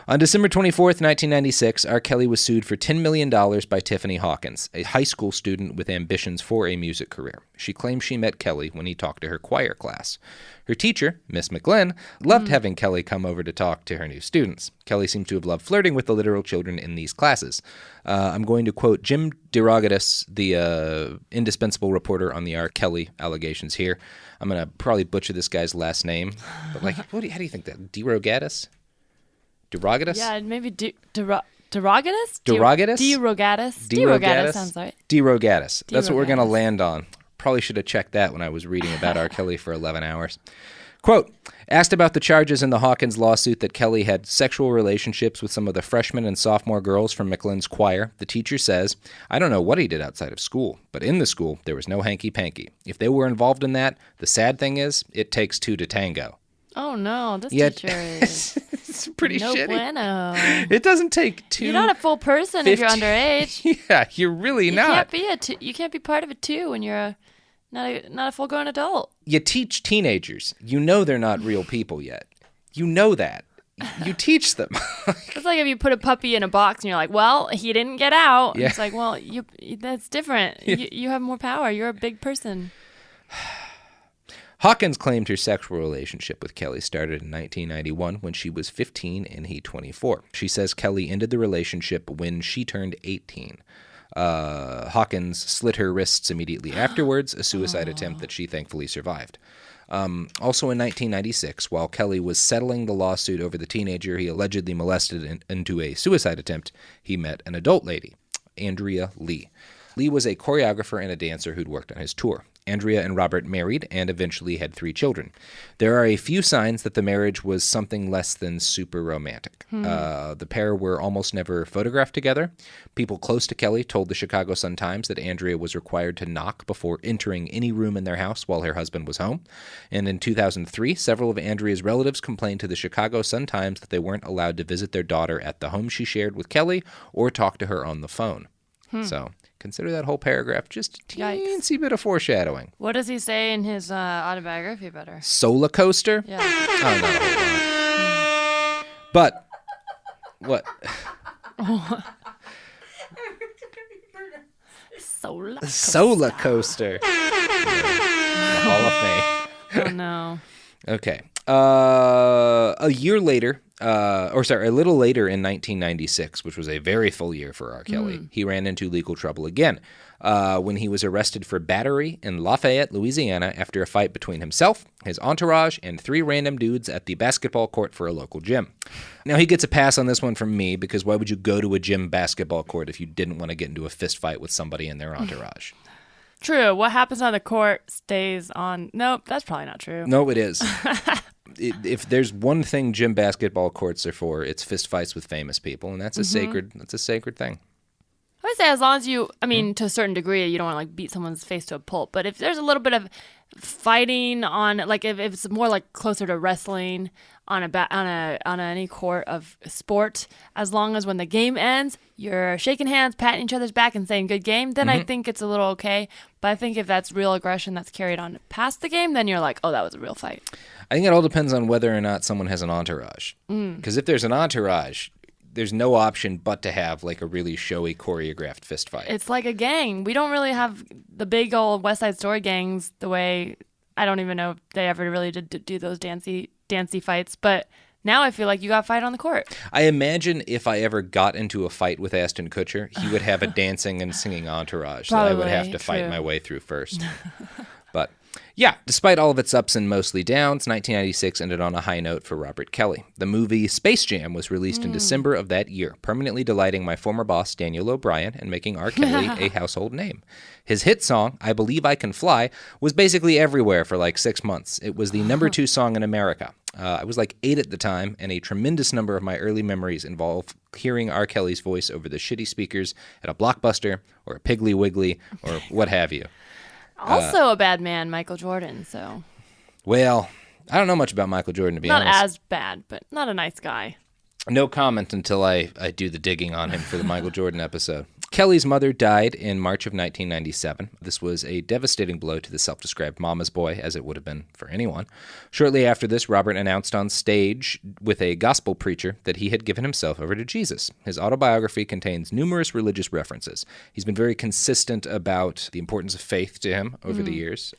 On December 24th, 1996, R. Kelly was sued for $10 million by Tiffany Hawkins, a high school student with ambitions for a music career. She claims she met Kelly when he talked to her choir class. Her teacher, Miss McGlynn, loved having Kelly come over to talk to her new students. Kelly seems to have loved flirting with the literal children in these classes. I'm going to quote Jim DeRogatis, the indispensable reporter on the R. Kelly allegations here. I'm going to probably butcher this guy's last name, but like, how do you think that? DeRogatis? DeRogatis? Yeah, maybe DeRogatis? DeRogatis? DeRogatis. DeRogatis sounds right. DeRogatis. That's what we're going to land on. Probably should have checked that when I was reading about R. Kelly for 11 hours. Quote, asked about the charges in the Hawkins lawsuit that Kelly had sexual relationships with some of the freshman and sophomore girls from McLean's choir, the teacher says, I don't know what he did outside of school, but in the school, there was no hanky-panky. If they were involved in that, the sad thing is, it takes 2 to tango. Oh, no, this teacher is... It's pretty no shitty. Bueno. It doesn't take 2... You're not a full person if you're underage. Yeah, you're really not. You can't be part of it, too, when you're not a full-grown adult. You teach teenagers. You know they're not real people yet. You know that. You teach them. It's like if you put a puppy in a box and you're like, well, he didn't get out. Yeah. It's like, well, that's different. Yeah. You have more power. You're a big person. Hawkins claimed her sexual relationship with Kelly started in 1991 when she was 15 and he 24. She says Kelly ended the relationship when she turned 18. Hawkins slit her wrists immediately afterwards, a suicide attempt that she thankfully survived. Also in 1996, while Kelly was settling the lawsuit over the teenager he allegedly molested into a suicide attempt, he met an adult lady, Teresa Lee. Lee was a choreographer and a dancer who'd worked on his tour. Andrea and Robert married and eventually had 3 children. There are a few signs that the marriage was something less than super romantic. The pair were almost never photographed together. People close to Kelly told the Chicago Sun-Times that Andrea was required to knock before entering any room in their house while her husband was home. And in 2003, several of Andrea's relatives complained to the Chicago Sun-Times that they weren't allowed to visit their daughter at the home she shared with Kelly or talk to her on the phone. So consider that whole paragraph just a teensy bit of foreshadowing. What does he say in his autobiography about her? Solar coaster? Yeah. Oh, not a whole lot. But, what? Solar coaster. Hall of Fame. Oh, no. Okay. A little later in 1996, which was a very full year for R. Kelly, he ran into legal trouble again when he was arrested for battery in Lafayette, Louisiana, after a fight between himself, his entourage, and 3 random dudes at the basketball court for a local gym. Now, he gets a pass on this one from me, because why would you go to a gym basketball court if you didn't want to get into a fist fight with somebody in their entourage? True. What happens on the court stays on. Nope, that's probably not true. No, it is. If there's one thing gym basketball courts are for, it's fist fights with famous people, and that's a sacred thing. I would say as long as you, to a certain degree, you don't want to like beat someone's face to a pulp. But if there's a little bit of fighting on, like if it's more like closer to wrestling on any court of sport, as long as when the game ends, you're shaking hands, patting each other's back, and saying "good game," then I think it's a little okay. But I think if that's real aggression that's carried on past the game, then you're like, oh, that was a real fight. I think it all depends on whether or not someone has an entourage. Because if there's an entourage, there's no option but to have like a really showy choreographed fist fight. It's like a gang. We don't really have the big old West Side Story gangs the way, I don't even know if they ever really did do those dancey fights. But now I feel like you got to fight on the court. I imagine if I ever got into a fight with Ashton Kutcher, he would have a dancing and singing entourage that I would have to fight my way through first. But yeah, despite all of its ups and mostly downs, 1996 ended on a high note for Robert Kelly. The movie Space Jam was released in December of that year, permanently delighting my former boss, Daniel O'Brien, and making R. Kelly a household name. His hit song, I Believe I Can Fly, was basically everywhere for like 6 months. It was the number 2 song in America. I was like 8 at the time, and a tremendous number of my early memories involve hearing R. Kelly's voice over the shitty speakers at a Blockbuster or a Piggly Wiggly or what have you. Also a bad man, Michael Jordan, so. Well, I don't know much about Michael Jordan, to be honest. Not as bad, but not a nice guy. No comment until I do the digging on him for the Michael Jordan episode. Kelly's mother died in March of 1997. This was a devastating blow to the self-described mama's boy, as it would have been for anyone. Shortly after this, Robert announced on stage with a gospel preacher that he had given himself over to Jesus. His autobiography contains numerous religious references. He's been very consistent about the importance of faith to him over the years.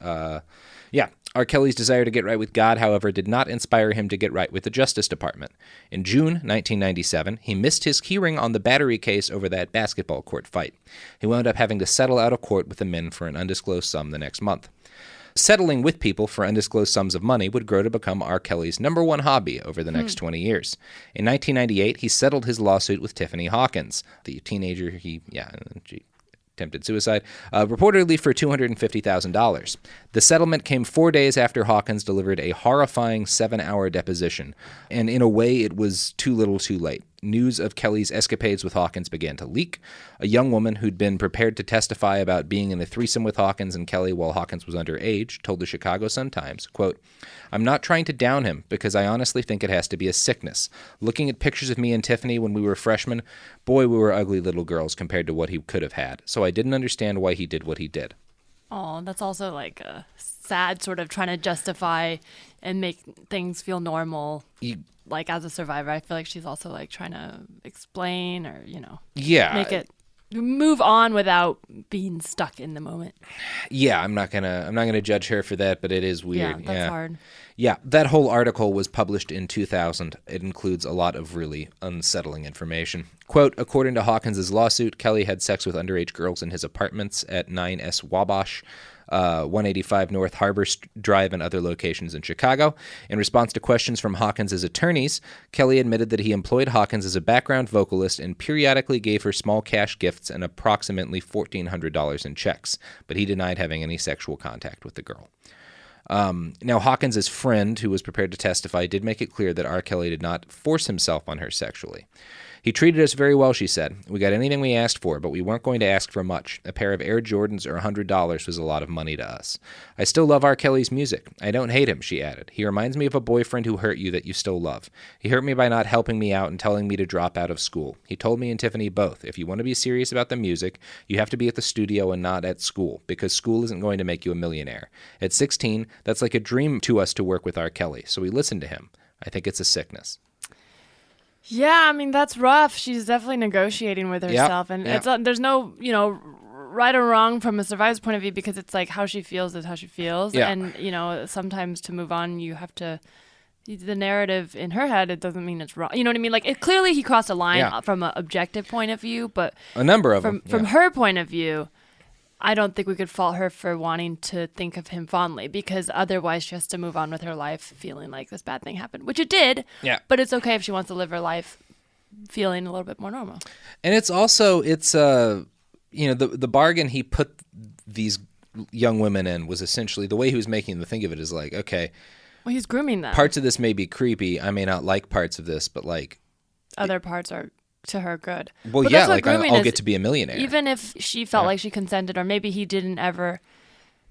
R. Kelly's desire to get right with God, however, did not inspire him to get right with the Justice Department. In June 1997, he missed his hearing on the battery case over that basketball court fight. He wound up having to settle out of court with the men for an undisclosed sum the next month. Settling with people for undisclosed sums of money would grow to become R. Kelly's number 1 hobby over the next 20 years. In 1998, he settled his lawsuit with Tiffany Hawkins, the teenager she attempted suicide, reportedly for $250,000. The settlement came 4 days after Hawkins delivered a horrifying 7-hour deposition, and in a way it was too little too late. News of Kelly's escapades with Hawkins began to leak. A young woman who'd been prepared to testify about being in a threesome with Hawkins and Kelly while Hawkins was underage told the Chicago Sun-Times, quote, I'm not trying to down him because I honestly think it has to be a sickness. Looking at pictures of me and Tiffany when we were freshmen, boy, we were ugly little girls compared to what he could have had. So I didn't understand why he did what he did. Oh, that's also like a sad sort of trying to justify and make things feel normal. Like as a survivor, I feel like she's also like trying to explain or, make it move on without being stuck in the moment. Yeah, I'm not gonna judge her for that, but it is weird. Yeah, that's hard. Yeah, that whole article was published in 2000. It includes a lot of really unsettling information. Quote, according to Hawkins' lawsuit, Kelly had sex with underage girls in his apartments at 9S Wabash. 185 North Harbor Drive, and other locations in Chicago. In response to questions from Hawkins' attorneys, Kelly admitted that he employed Hawkins as a background vocalist and periodically gave her small cash gifts and approximately $1,400 in checks, but he denied having any sexual contact with the girl. Now, Hawkins' friend, who was prepared to testify, did make it clear that R. Kelly did not force himself on her sexually. He treated us very well, she said. We got anything we asked for, but we weren't going to ask for much. A pair of Air Jordans or $100 was a lot of money to us. I still love R. Kelly's music. I don't hate him, she added. He reminds me of a boyfriend who hurt you that you still love. He hurt me by not helping me out and telling me to drop out of school. He told me and Tiffany both, if you want to be serious about the music, you have to be at the studio and not at school, because school isn't going to make you a millionaire. At 16, that's like a dream to us to work with R. Kelly, so we listened to him. I think it's a sickness. Yeah, I mean, that's rough. She's definitely negotiating with herself. And it's there's no, right or wrong from a survivor's point of view, because it's like how she feels is how she feels. Yeah. And, sometimes to move on, you have to, the narrative in her head, it doesn't mean it's wrong. You know what I mean? Like, clearly he crossed a line from an objective point of view, but a number of them. From her point of view, I don't think we could fault her for wanting to think of him fondly, because otherwise she has to move on with her life feeling like this bad thing happened, which it did. Yeah. But it's okay if she wants to live her life feeling a little bit more normal. And it's also, the bargain he put these young women in was essentially, the way he was making them think of it is like, okay. Well, he's grooming them. Parts of this may be creepy. I may not like parts of this, but like. Other parts are to her good. Well, but yeah, like I'll get to be a millionaire. Even if she felt like she consented, or maybe he didn't ever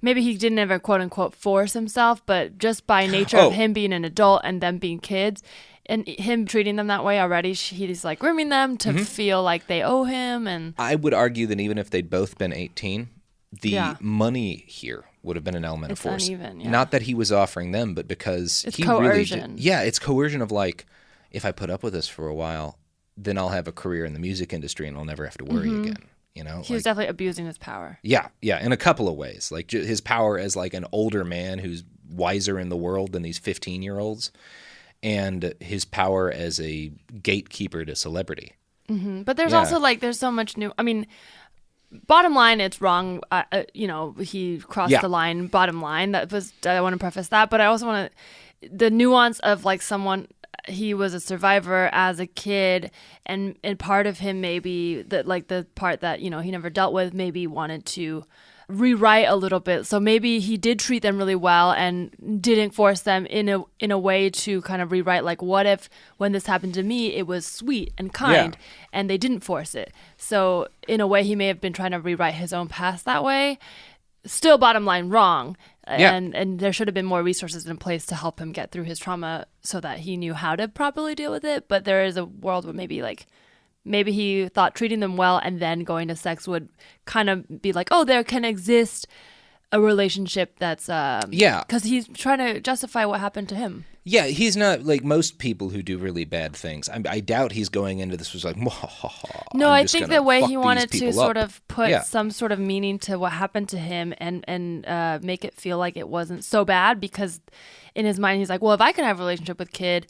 quote unquote force himself, but just by nature of him being an adult and them being kids and him treating them that way already, he's like grooming them to feel like they owe him. And I would argue that even if they'd both been 18, the money here would have been an element of force. Uneven, Not that he was offering them, but because it's he coercion. Really did. It's coercion of like, if I put up with this for a while, then I'll have a career in the music industry and I'll never have to worry again. He was definitely abusing his power. Yeah, in a couple of ways. Like his power as like an older man who's wiser in the world than these 15-year-olds, and his power as a gatekeeper to celebrity. Mm-hmm. But there's also like, there's so much new. I mean, bottom line, it's wrong. He crossed the line. Bottom line, I want to preface that, but I also want the nuance of like someone. He was a survivor as a kid, and part of him maybe the part that he never dealt with, maybe wanted to rewrite a little bit. So maybe he did treat them really well and didn't force them in a way to kind of rewrite, like, what if when this happened to me it was sweet and kind and they didn't force it. So in a way he may have been trying to rewrite his own past that way. Still, bottom line, wrong. And there should have been more resources in place to help him get through his trauma so that he knew how to properly deal with it. But there is a world where maybe he thought treating them well and then going to sex would kind of be like, oh, there can exist a relationship that's because he's trying to justify what happened to him. Yeah, he's not like most people who do really bad things. I doubt he's going into this was like, no, I think the way he wanted to sort up. of put some sort of meaning to what happened to him and make it feel like it wasn't so bad, because in his mind he's like, well, if I can have a relationship with kid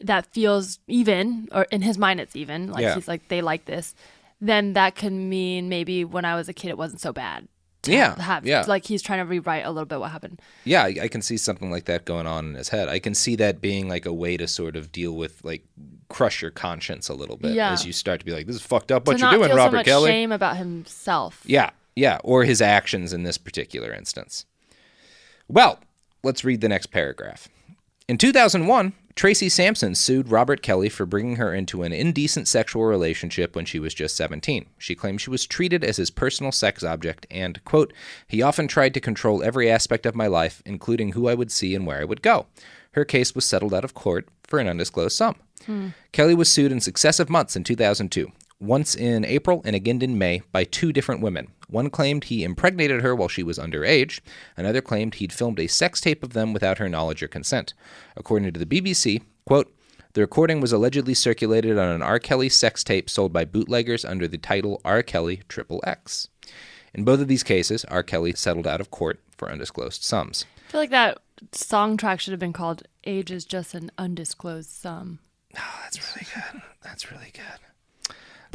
that feels even, or in his mind it's even, like he's like, they like this, then that can mean maybe when I was a kid it wasn't so bad. Like he's trying to rewrite a little bit what happened. Yeah, I can see something like that going on in his head. I can see that being like a way to sort of deal with, like, crush your conscience a little bit as you start to be like, this is fucked up what you're doing, Robert Kelly. To not feel so much shame about himself. Yeah, or his actions in this particular instance. Well, let's read the next paragraph. In 2001, Tracy Sampson sued Robert Kelly for bringing her into an indecent sexual relationship when she was just 17. She claimed she was treated as his personal sex object and, quote, he often tried to control every aspect of my life, including who I would see and where I would go. Her case was settled out of court for an undisclosed sum. Kelly was sued in successive months in 2002. Once in April and again in May by two different women. One claimed he impregnated her while she was underage. Another claimed he'd filmed a sex tape of them without her knowledge or consent. According to the BBC, quote, the recording was allegedly circulated on an R. Kelly sex tape sold by bootleggers under the title R. Kelly XXX. In both of these cases, R. Kelly settled out of court for undisclosed sums. I feel like that song track should have been called Age is Just an Undisclosed Sum. Oh, that's really good. That's really good.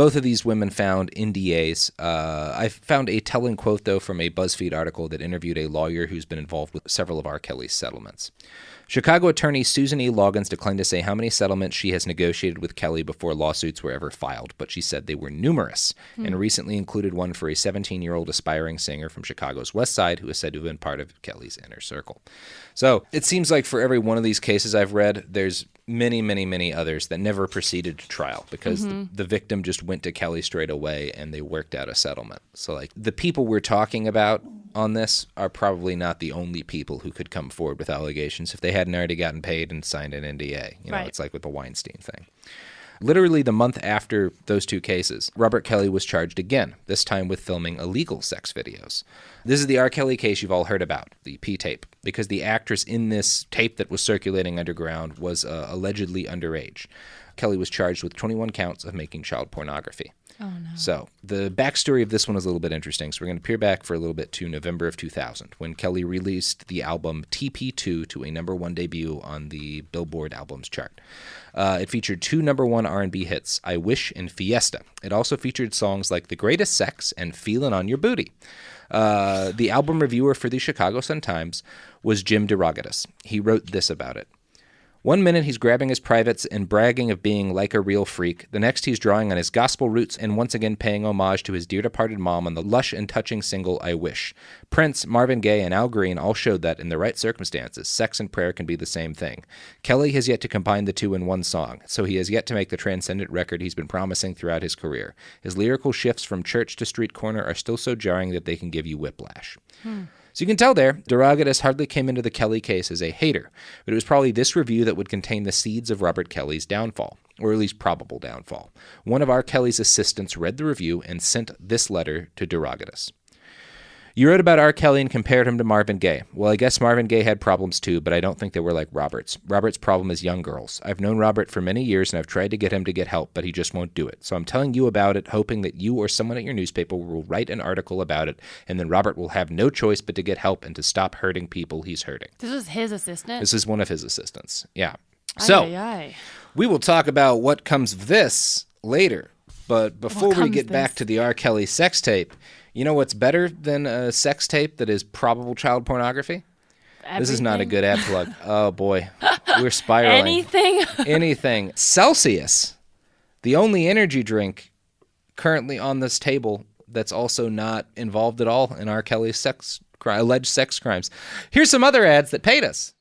Both of these women found NDAs. I found a telling quote, though, from a BuzzFeed article that interviewed a lawyer who's been involved with several of R. Kelly's settlements. Chicago attorney Susan E. Loggins declined to say how many settlements she has negotiated with Kelly before lawsuits were ever filed, but she said they were numerous, and recently included one for a 17-year-old aspiring singer from Chicago's West Side who is said to have been part of Kelly's inner circle. So it seems like for every one of these cases I've read, there's many, many, many others that never proceeded to trial because the victim just went to Kelly straight away and they worked out a settlement. So like the people we're talking about on this are probably not the only people who could come forward with allegations if they hadn't already gotten paid and signed an NDA. You know, It's like with the Weinstein thing. Literally the month after those two cases, Robert Kelly was charged again, this time with filming illegal sex videos. This is the R. Kelly case you've all heard about, the P-tape, because the actress in this tape that was circulating underground was allegedly underage. Kelly was charged with 21 counts of making child pornography. Oh, no. So the backstory of this one is a little bit interesting. So we're going to peer back for a little bit to November of 2000, when Kelly released the album TP2 to a #1 debut on the Billboard albums chart. It featured 2 #1 R&B hits, I Wish and Fiesta. It also featured songs like The Greatest Sex and Feelin' on Your Booty. The album reviewer for the Chicago Sun-Times was Jim DeRogatis. He wrote this about it. One minute he's grabbing his privates and bragging of being like a real freak. The next he's drawing on his gospel roots and once again paying homage to his dear departed mom on the lush and touching single I Wish. Prince, Marvin Gaye, and Al Green all showed that in the right circumstances, sex and prayer can be the same thing. Kelly has yet to combine the two in one song, so he has yet to make the transcendent record he's been promising throughout his career. His lyrical shifts from church to street corner are still so jarring that they can give you whiplash. So you can tell there, DeRogatis hardly came into the Kelly case as a hater, but it was probably this review that would contain the seeds of Robert Kelly's downfall, or at least probable downfall. One of R. Kelly's assistants read the review and sent this letter to DeRogatis. You wrote about R. Kelly and compared him to Marvin Gaye. Well, I guess Marvin Gaye had problems too, but I don't think they were like Robert's. Robert's problem is young girls. I've known Robert for many years, and I've tried to get him to get help, but he just won't do it. So I'm telling you about it, hoping that you or someone at your newspaper will write an article about it, and then Robert will have no choice but to get help and to stop hurting people he's hurting. This is his assistant? This is one of his assistants, yeah. So, we will talk about what comes of this later, but before we get back to the R. Kelly sex tape, you know what's better than a sex tape that is probable child pornography? Everything? This is not a good ad plug. Oh, boy. We're spiraling. Anything? Anything. Celsius, the only energy drink currently on this table that's also not involved at all in R. Kelly's alleged sex crimes. Here's some other ads that paid us.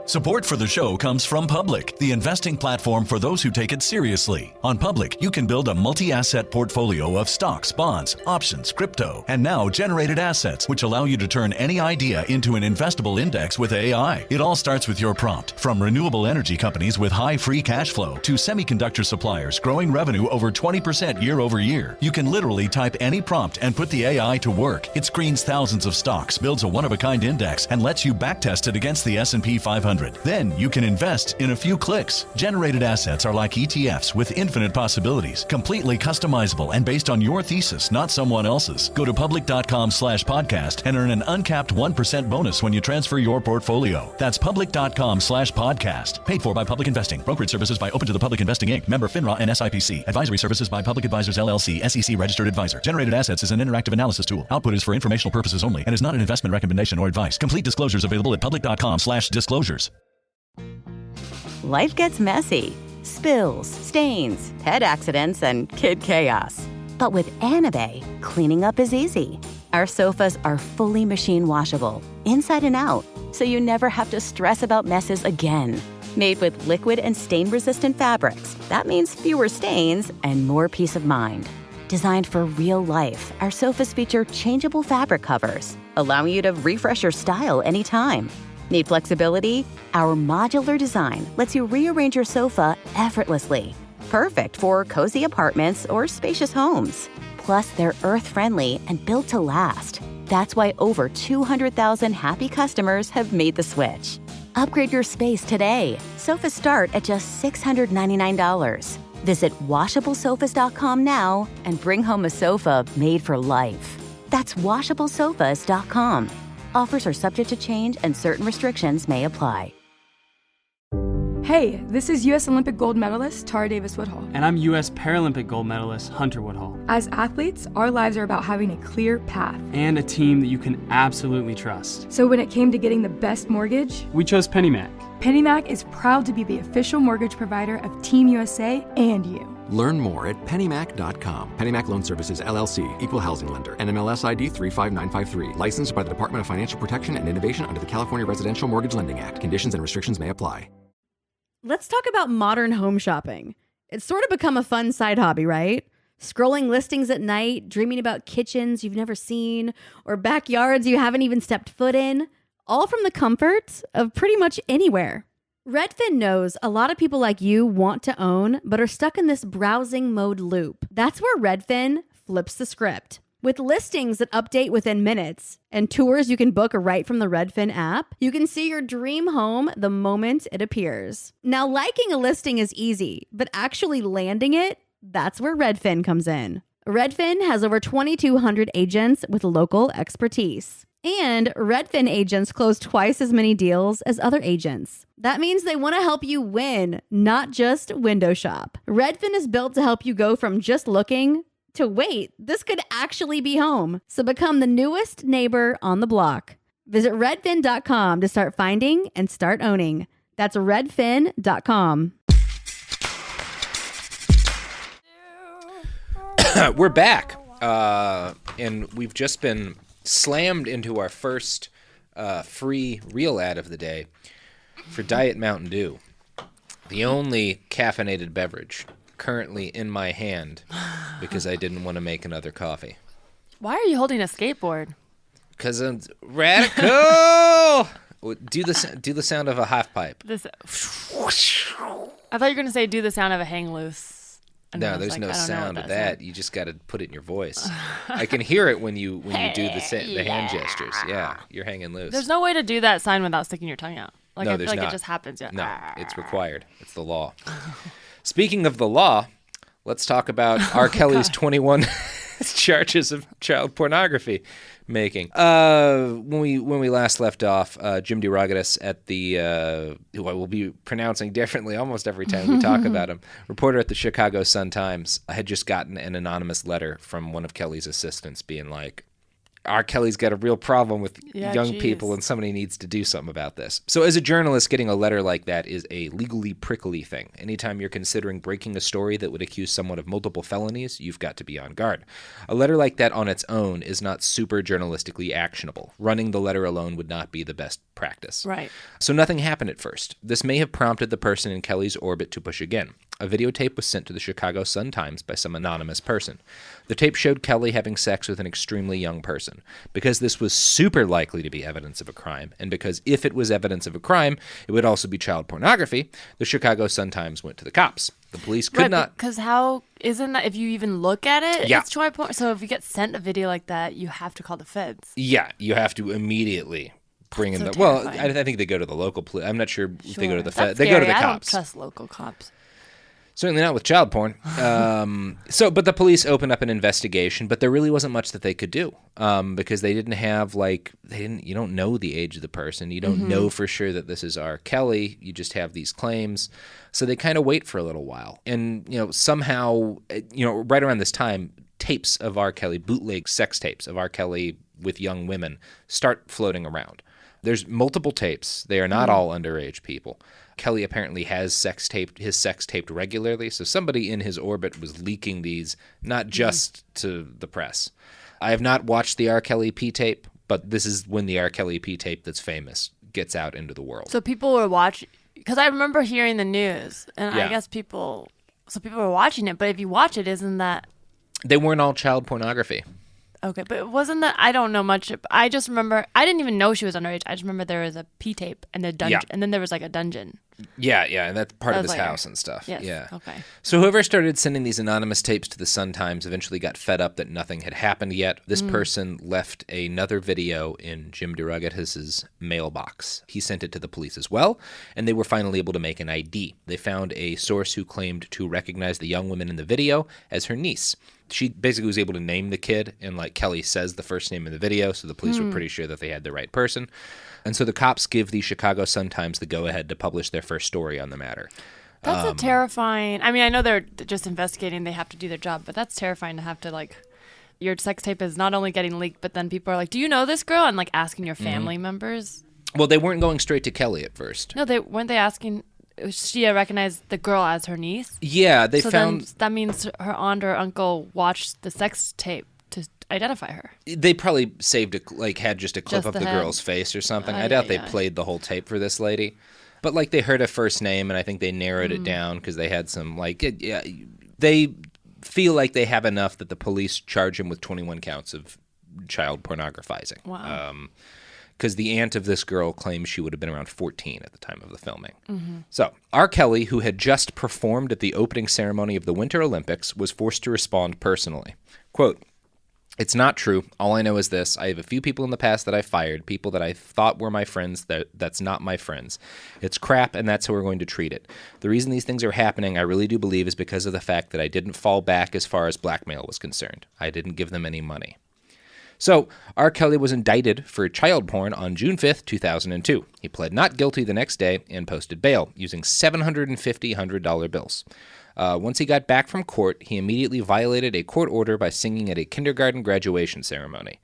Support for the show comes from Public, the investing platform for those who take it seriously. On Public, you can build a multi-asset portfolio of stocks, bonds, options, crypto, and now generated assets, which allow you to turn any idea into an investable index with AI. It all starts with your prompt. From renewable energy companies with high free cash flow to semiconductor suppliers growing revenue over 20% year over year, you can literally type any prompt and put the AI to work. It screens thousands of stocks, builds a one-of-a-kind index, and lets you backtest it against the S&P 500. Then you can invest in a few clicks. Generated assets are like ETFs with infinite possibilities, completely customizable and based on your thesis, not someone else's. Go to public.com/podcast and earn an uncapped 1% bonus when you transfer your portfolio. That's public.com/podcast. Paid for by Public Investing. Brokerage services by Open to the Public Investing Inc. Member FINRA and SIPC. Advisory services by Public Advisors LLC, SEC registered advisor. Generated assets is an interactive analysis tool. Output is for informational purposes only and is not an investment recommendation or advice. Complete disclosures available at public.com/disclosures. Life gets messy. Spills, stains, pet accidents, and kid chaos. But with Anabay, cleaning up is easy. Our sofas are fully machine washable, inside and out, so you never have to stress about messes again. Made with liquid and stain-resistant fabrics, that means fewer stains and more peace of mind. Designed for real life, our sofas feature changeable fabric covers, allowing you to refresh your style anytime. Need flexibility? Our modular design lets you rearrange your sofa effortlessly. Perfect for cozy apartments or spacious homes. Plus, they're earth-friendly and built to last. That's why over 200,000 happy customers have made the switch. Upgrade your space today. Sofas start at just $699. Visit washablesofas.com now and bring home a sofa made for life. That's washablesofas.com. Offers are subject to change and certain restrictions may apply. Hey, this is U.S. Olympic gold medalist Tara Davis Woodhull. And I'm U.S. Paralympic gold medalist Hunter Woodhull. As athletes, our lives are about having a clear path. And a team that you can absolutely trust. So when it came to getting the best mortgage, we chose PennyMac. PennyMac is proud to be the official mortgage provider of Team USA and you. Learn more at pennymac.com. PennyMac Loan Services, LLC, Equal Housing Lender, NMLS ID 35953. Licensed by the Department of Financial Protection and Innovation under the California Residential Mortgage Lending Act. Conditions and restrictions may apply. Let's talk about modern home shopping. It's sort of become a fun side hobby, right? Scrolling listings at night, dreaming about kitchens you've never seen, or backyards you haven't even stepped foot in, all from the comfort of pretty much anywhere. Redfin knows a lot of people like you want to own, but are stuck in this browsing mode loop. That's where Redfin flips the script. With listings that update within minutes and tours you can book right from the Redfin app, you can see your dream home the moment it appears. Now, liking a listing is easy, but actually landing it, that's where Redfin comes in. Redfin has over 2,200 agents with local expertise. And Redfin agents close twice as many deals as other agents. That means they want to help you win, not just window shop. Redfin is built to help you go from just looking to wait, this could actually be home. So become the newest neighbor on the block. Visit redfin.com to start finding and start owning. That's redfin.com. We're back. And we've just been slammed into our first free real ad of the day for Diet Mountain Dew, the only caffeinated beverage currently in my hand because I didn't want to make another coffee. Why are you holding a skateboard? Because I'm radical. Do the sound of a half pipe. I thought you were going to say do the sound of a hang loose. No, there's no sound of that. You just got to put it in your voice. I can hear it when you do the hand gestures. Yeah, you're hanging loose. There's no way to do that sign without sticking your tongue out. Like, no, I feel like not. it just happens. Yeah. No, it's required. It's the law. Speaking of the law, let's talk about R. Kelly's 21 charges of child pornography making. When we last left off, Jim DeRogatis at the who I will be pronouncing differently almost every time we talk about him, reporter at the Chicago Sun-Times, had just gotten an anonymous letter from one of Kelly's assistants being like, R. Kelly's got a real problem with young people and somebody needs to do something about this. So as a journalist, getting a letter like that is a legally prickly thing. Anytime you're considering breaking a story that would accuse someone of multiple felonies, you've got to be on guard. A letter like that on its own is not super journalistically actionable. Running the letter alone would not be the best practice. Right. So nothing happened at first. This may have prompted the person in Kelly's orbit to push again. A videotape was sent to the Chicago Sun-Times by some anonymous person. The tape showed Kelly having sex with an extremely young person. Because this was super likely to be evidence of a crime, and because if it was evidence of a crime, it would also be child pornography, the Chicago Sun-Times went to the cops. The police could not... Because how... Isn't that... If you even look at it, yeah. It's child porn. So if you get sent a video like that, you have to call the feds. Yeah, you have to immediately... bring in the... Well, I think they go to the local police. I'm not sure if they go to the feds. They go to the cops. I don't trust local cops. Certainly not with child porn. But the police opened up an investigation, but there really wasn't much that they could do because they didn't have you don't know the age of the person. You don't know for sure that this is R. Kelly. You just have these claims. So they kind of wait for a little while. And, somehow, right around this time, tapes of R. Kelly, bootleg sex tapes of R. Kelly with young women start floating around. There's multiple tapes. They are not all underage people. Kelly apparently has his sex taped regularly, so somebody in his orbit was leaking these, not just to the press. I have not watched the R. Kelly P-tape, but this is when the R. Kelly P-tape that's famous gets out into the world. So people were watching, because I remember hearing the news, and I guess people were watching it, but if you watch it, isn't that... They weren't all child pornography. Okay, but wasn't that... I don't know much. I just remember... I didn't even know she was underage. I just remember there was a P-tape and a dungeon, and then there was like a dungeon. Yeah, and that's part of his house and stuff. Yes, yeah. Okay. So whoever started sending these anonymous tapes to the Sun-Times eventually got fed up that nothing had happened yet. This person left another video in Jim DeRogatis' mailbox. He sent it to the police as well, and they were finally able to make an ID. They found a source who claimed to recognize the young woman in the video as her niece. She basically was able to name the kid, and Kelly says the first name in the video, so the police were pretty sure that they had the right person. And so the cops give the Chicago Sun-Times the go-ahead to publish their first story on the matter. That's a terrifying. I mean, I know they're just investigating; they have to do their job, but that's terrifying to have to like. Your sex tape is not only getting leaked, but then people are like, "Do you know this girl?" and like asking your family members. Well, they weren't going straight to Kelly at first. No, they weren't. They asking. She recognized the girl as her niece. Yeah, they so found. Then that means her aunt or uncle watched the sex tape to identify her. They probably saved had just a clip Just of the the head. girl's face or something. I doubt they played the whole tape for this lady. But like they heard a first name, and I think they narrowed it down because they had some they feel like they have enough that the police charge him with 21 counts of child pornographizing. Wow. Because the aunt of this girl claims she would have been around 14 at the time of the filming. Mm-hmm. So R. Kelly, who had just performed at the opening ceremony of the Winter Olympics, was forced to respond personally. Quote, "It's not true. All I know is this. I have a few people in the past that I fired, people that I thought were my friends that's not my friends. It's crap, and that's how we're going to treat it. The reason these things are happening, I really do believe, is because of the fact that I didn't fall back as far as blackmail was concerned. I didn't give them any money." So, R. Kelly was indicted for child porn on June 5th, 2002. He pled not guilty the next day and posted bail using $750 $100 bills. Once he got back from court, he immediately violated a court order by singing at a kindergarten graduation ceremony.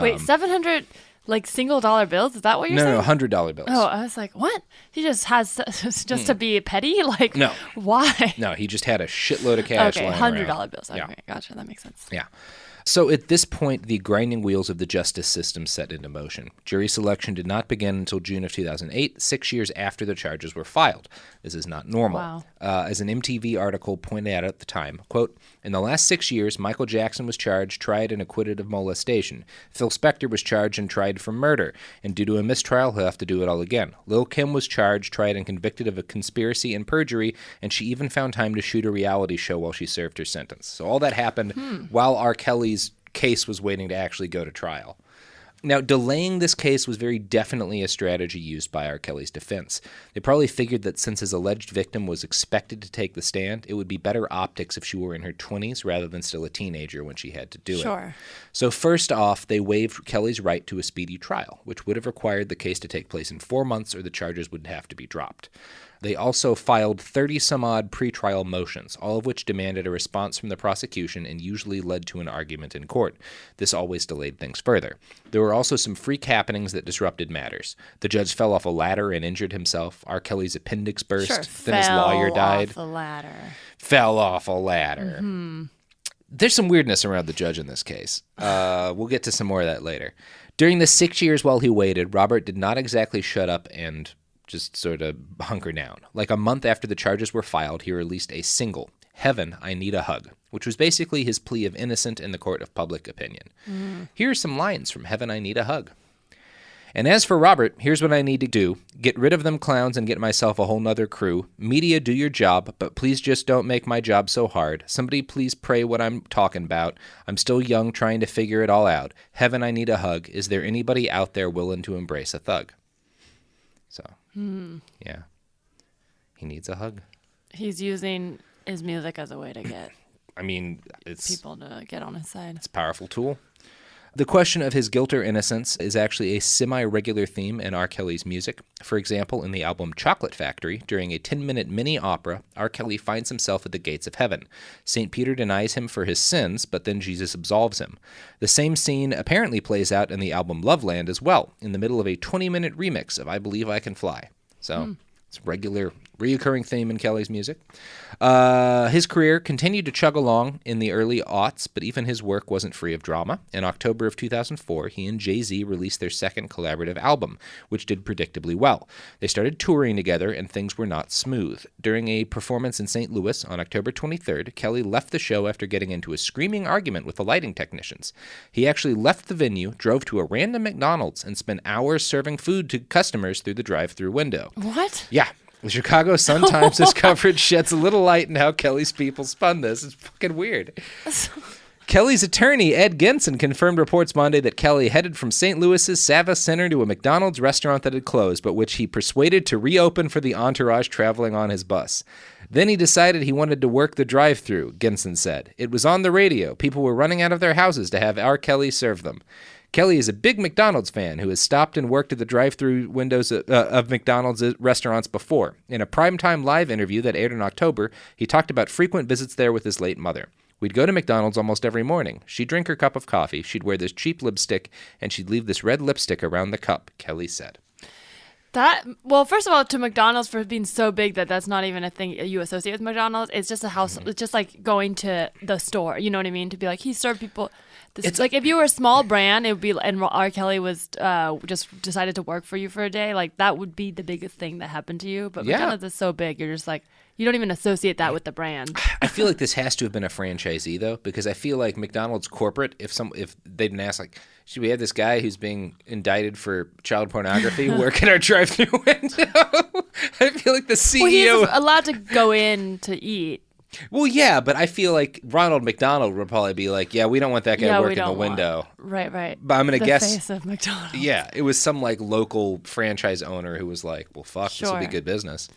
Wait, 700 like single dollar bills? Is that what you're saying? No, $100 bills. Oh, I was like, what? He just has just to be petty? Like, No. Why? No, he just had a shitload of cash Okay, lying $100 around. bills. Yeah. Okay, gotcha. That makes sense. Yeah. So at this point, the grinding wheels of the justice system set into motion. Jury selection did not begin until June of 2008, 6 years after the charges were filed. This is not normal. Wow. As an MTV article pointed out at the time, quote, "In the last 6 years, Michael Jackson was charged, tried, and acquitted of molestation. Phil Spector was charged and tried for murder, and due to a mistrial, he'll have to do it all again. Lil' Kim was charged, tried, and convicted of a conspiracy and perjury, and she even found time to shoot a reality show while she served her sentence." So all that happened while R. Kelly's case was waiting to actually go to trial. Now, delaying this case was very definitely a strategy used by R. Kelly's defense. They probably figured that since his alleged victim was expected to take the stand, it would be better optics if she were in her 20s rather than still a teenager when she had to do it. Sure. So first off, they waived Kelly's right to a speedy trial, which would have required the case to take place in 4 months or the charges would have to be dropped. They also filed 30-some-odd pretrial motions, all of which demanded a response from the prosecution and usually led to an argument in court. This always delayed things further. There were also some freak happenings that disrupted matters. The judge fell off a ladder and injured himself. R. Kelly's appendix burst. Sure, then his lawyer died. Fell off the ladder. Fell off a ladder. Mm-hmm. There's some weirdness around the judge in this case. We'll get to some more of that later. During the 6 years while he waited, Robert did not exactly shut up and just sort of hunker down. Like a month after the charges were filed, he released a single, "Heaven, I Need a Hug," which was basically his plea of innocence in the court of public opinion. Here are some lines from Heaven, I Need a Hug. "And as for Robert, here's what I need to do. Get rid of them clowns and get myself a whole nother crew. Media, do your job, but please just don't make my job so hard. Somebody please pray what I'm talking about. I'm still young trying to figure it all out. Heaven, I need a hug. Is there anybody out there willing to embrace a thug?" So, yeah. He needs a hug. He's using his music as a way to get I mean, it's people to get on his side. It's a powerful tool. The question of his guilt or innocence is actually a semi-regular theme in R. Kelly's music. For example, in the album Chocolate Factory, during a 10-minute mini-opera, R. Kelly finds himself at the gates of heaven. St. Peter denies him for his sins, but then Jesus absolves him. The same scene apparently plays out in the album Loveland as well, in the middle of a 20-minute remix of I Believe I Can Fly. So, it's a reoccurring theme in Kelly's music. His career continued to chug along in the early aughts, but even his work wasn't free of drama. In October of 2004, he and Jay-Z released their second collaborative album, which did predictably well. They started touring together, and things were not smooth. During a performance in St. Louis on October 23rd, Kelly left the show after getting into a screaming argument with the lighting technicians. He actually left the venue, drove to a random McDonald's, and spent hours serving food to customers through the drive-thru window. What? Yeah. The Chicago Sun-Times' coverage sheds a little light in how Kelly's people spun this. It's fucking weird. Kelly's attorney, Ed Genson, confirmed reports Monday that Kelly headed from St. Louis's Savas Center to a McDonald's restaurant that had closed, but which he persuaded to reopen for the entourage traveling on his bus. Then he decided he wanted to work the drive-thru, Genson said. It was on the radio. People were running out of their houses to have R. Kelly serve them. Kelly is a big McDonald's fan who has stopped and worked at the drive-thru windows of McDonald's restaurants before. In a primetime live interview that aired in October, he talked about frequent visits there with his late mother. We'd go to McDonald's almost every morning. She'd drink her cup of coffee, she'd wear this cheap lipstick, and she'd leave this red lipstick around the cup, Kelly said. Well, first of all, to McDonald's for being so big that's not even a thing you associate with McDonald's. It's just a house. It's just like going to the store. You know what I mean? To be like, he served people. It's like if you were a small brand, it would be, and R. Kelly was just decided to work for you for a day. Like that would be the biggest thing that happened to you. But McDonald's is so big, you're just like, you don't even associate that with the brand. I feel like this has to have been a franchisee though, because I feel like McDonald's corporate, if they didn't ask like, should we have this guy who's being indicted for child pornography work at our drive-thru window? I feel like the CEO... Well, he's allowed to go in to eat. Well, yeah, but I feel like Ronald McDonald would probably be like, yeah, we don't want that guy working the window. Right. But I'm going to guess... The face of McDonald's. Yeah, it was some like local franchise owner who was like, well, fuck, this will be good business.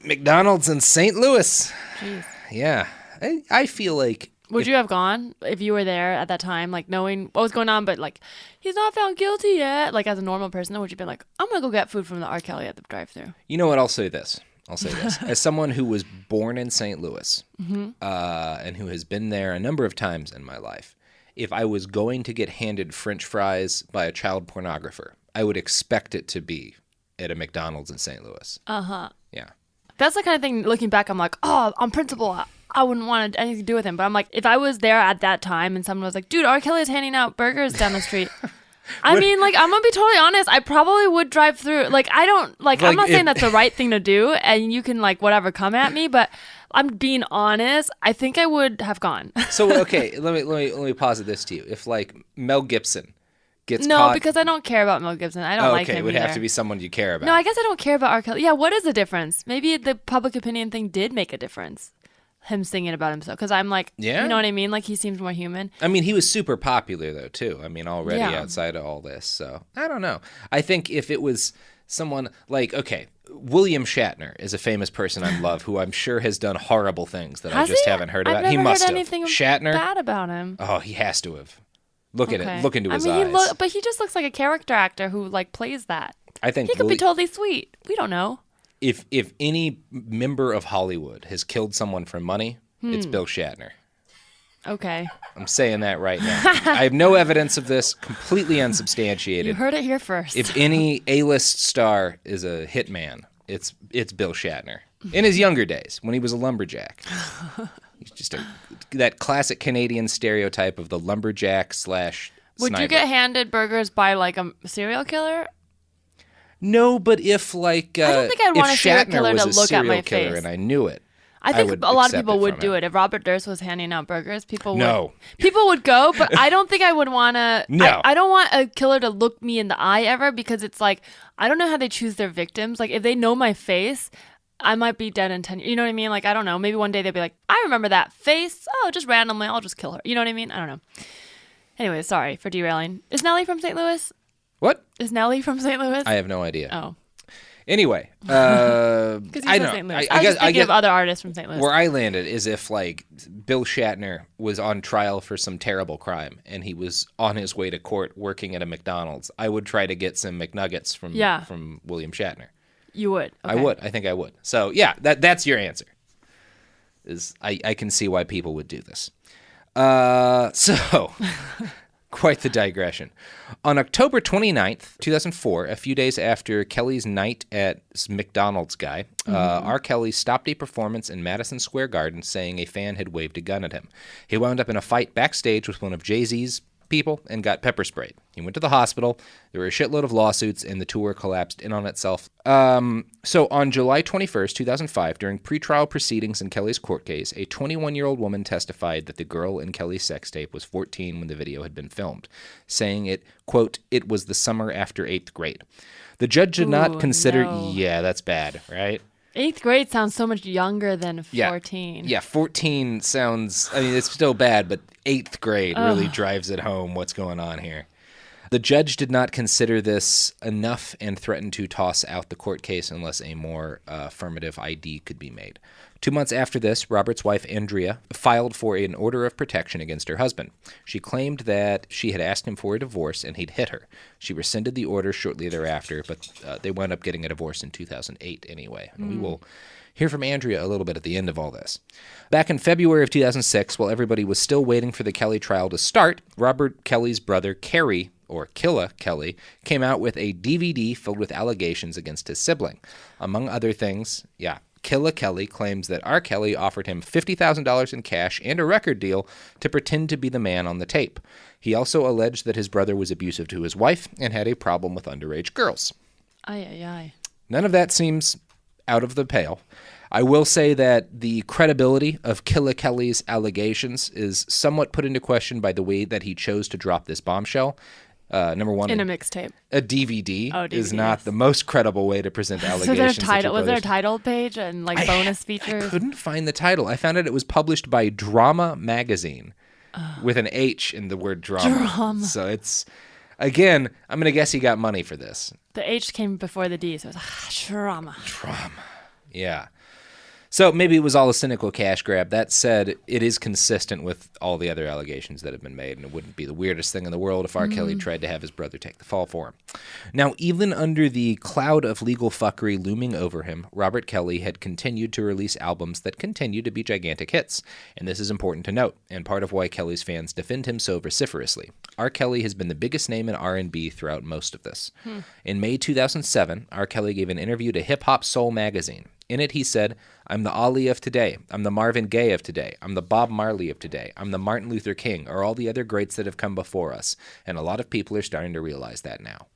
McDonald's in St. Louis. Jeez. Yeah. I feel like... Would you have gone if you were there at that time, like knowing what was going on, but like, he's not found guilty yet? Like as a normal person, would you be like, I'm going to go get food from the R. Kelly at the drive-thru? You know what? I'll say this. As someone who was born in St. Louis and who has been there a number of times in my life, if I was going to get handed French fries by a child pornographer, I would expect it to be at a McDonald's in St. Louis. Uh-huh. Yeah. That's the kind of thing, looking back, I'm like, oh, on principle, I wouldn't want anything to do with him. But I'm like, if I was there at that time and someone was like, dude, R. Kelly's handing out burgers down the street. I mean, like, I'm going to be totally honest. I probably would drive through. Like, I don't, like I'm not saying that's the right thing to do. And you can, like, whatever, come at me. But I'm being honest. I think I would have gone. So, okay, let me posit this to you. If, like, Mel Gibson gets No, caught... because I don't care about Mel Gibson. I don't like him Okay, it would either. have to be someone you care about. No, I guess I don't care about R. Kelly. Yeah, what is the difference? Maybe the public opinion thing did make a difference. Him singing about himself. Because I'm like, you know what I mean? Like, he seems more human. I mean, he was super popular, though, too. I mean, already outside of all this. So, I don't know. I think if it was someone like, okay, William Shatner is a famous person I love who I'm sure has done horrible things that I just haven't heard about. I've He never must heard have. anything Shatner? bad about him. Oh, he has to have. Look at it. Look into his I mean, eyes. but he just looks like a character actor who, like, plays that. I think he could be totally sweet. We don't know. If any member of Hollywood has killed someone for money, it's Bill Shatner. Okay. I'm saying that right now. I have no evidence of this, completely unsubstantiated. You heard it here first. If any A-list star is a hitman, it's Bill Shatner. In his younger days, when he was a lumberjack. He's just that classic Canadian stereotype of the lumberjack / sniper. Would you get handed burgers by, like, a serial killer? No, but if, like, I don't think I'd want a serial Shatner killer was to a look at serial my killer face. and I knew it, I think a lot of people would do it. it. If Robert Durst was handing out burgers, people would. No. People would go, but I don't think I would want to. No. I don't want a killer to look me in the eye ever, because it's like, I don't know how they choose their victims. Like, if they know my face, I might be dead in 10 years. You know what I mean? Like, I don't know. Maybe one day they'll be like, I remember that face. Oh, just randomly, I'll just kill her. You know what I mean? I don't know. Anyway, sorry for derailing. Is Nelly from St. Louis? What? Is Nelly from St. Louis? I have no idea. Oh. Anyway, Because he's I from know. St. Louis. I guess of other artists from St. Louis. Where I landed is if, like, Bill Shatner was on trial for some terrible crime and he was on his way to court working at a McDonald's, I would try to get some McNuggets from William Shatner. You would? Okay. I would. I think I would. So, yeah, that's your answer. I can see why people would do this. So... Quite the digression. On October 29th, 2004, a few days after Kelly's night at McDonald's guy, R. Kelly stopped a performance in Madison Square Garden saying a fan had waved a gun at him. He wound up in a fight backstage with one of Jay-Z's people and got pepper sprayed. He went to the hospital. There were a shitload of lawsuits, and the tour collapsed in on itself. So on July 21st, 2005, during pretrial proceedings in Kelly's court case, a 21-year-old woman testified that the girl in Kelly's sex tape was 14 when the video had been filmed, saying it, quote, it was the summer after 8th grade. The judge did not consider... No. Yeah, that's bad, right? 8th grade sounds so much younger than 14. Yeah, 14 sounds... I mean, it's still bad, but 8th grade really drives it home what's going on here. The judge did not consider this enough and threatened to toss out the court case unless a more affirmative ID could be made. 2 months after this, Robert's wife, Andrea, filed for an order of protection against her husband. She claimed that she had asked him for a divorce and he'd hit her. She rescinded the order shortly thereafter, but they wound up getting a divorce in 2008 anyway. And we will hear from Andrea a little bit at the end of all this. Back in February of 2006, while everybody was still waiting for the Kelly trial to start, Robert Kelly's brother, Kerry, or Killa Kelly, came out with a DVD filled with allegations against his sibling. Among other things, Killa Kelly claims that R. Kelly offered him $50,000 in cash and a record deal to pretend to be the man on the tape. He also alleged that his brother was abusive to his wife and had a problem with underage girls. Ay. None of that seems out of the pale. I will say that the credibility of Killa Kelly's allegations is somewhat put into question by the way that he chose to drop this bombshell. Number one, in a mixtape. A DVD, is DVD, not the most credible way to present allegations. So was there a title page and bonus features? I couldn't find the title. I found it was published by Drama Magazine with an H in the word drama. So it's, again, I'm going to guess he got money for this. The H came before the D, so it was drama. Yeah. So maybe it was all a cynical cash grab. That said, it is consistent with all the other allegations that have been made, and it wouldn't be the weirdest thing in the world if R. Kelly tried to have his brother take the fall for him. Now, even under the cloud of legal fuckery looming over him, Robert Kelly had continued to release albums that continued to be gigantic hits. And this is important to note, and part of why Kelly's fans defend him so vociferously. R. Kelly has been the biggest name in R&B throughout most of this. In May 2007, R. Kelly gave an interview to Hip Hop Soul magazine. In it, he said, "I'm the Ali of today. I'm the Marvin Gaye of today. I'm the Bob Marley of today. I'm the Martin Luther King, or all the other greats that have come before us. And a lot of people are starting to realize that now."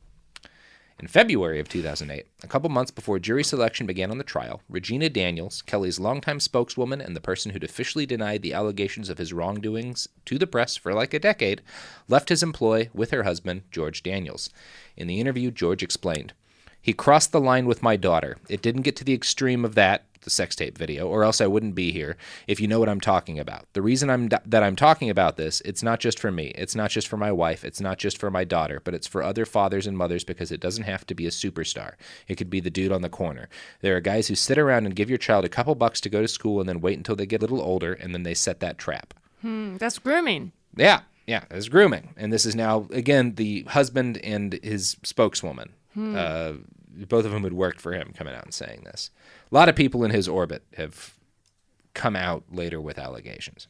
In February of 2008, a couple months before jury selection began on the trial, Regina Daniels, Kelly's longtime spokeswoman and the person who'd officially denied the allegations of his wrongdoings to the press for like a decade, left his employ with her husband, George Daniels. In the interview, George explained, "He crossed the line with my daughter. It didn't get to the extreme of that, the sex tape video, or else I wouldn't be here, if you know what I'm talking about. The reason I'm talking about this, it's not just for me. It's not just for my wife. It's not just for my daughter, but it's for other fathers and mothers because it doesn't have to be a superstar. It could be the dude on the corner. There are guys who sit around and give your child a couple bucks to go to school and then wait until they get a little older, and then they set that trap." That's grooming. Yeah, it's grooming. And this is now, again, the husband and his spokeswoman. Both of them had worked for him coming out and saying this. A lot of people in his orbit have come out later with allegations.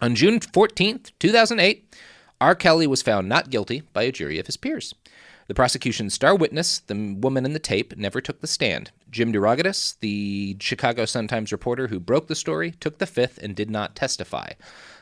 On June 14th, 2008, R. Kelly was found not guilty by a jury of his peers. The prosecution's star witness, the woman in the tape, never took the stand. Jim DeRogatis, the Chicago Sun-Times reporter who broke the story, took the fifth and did not testify.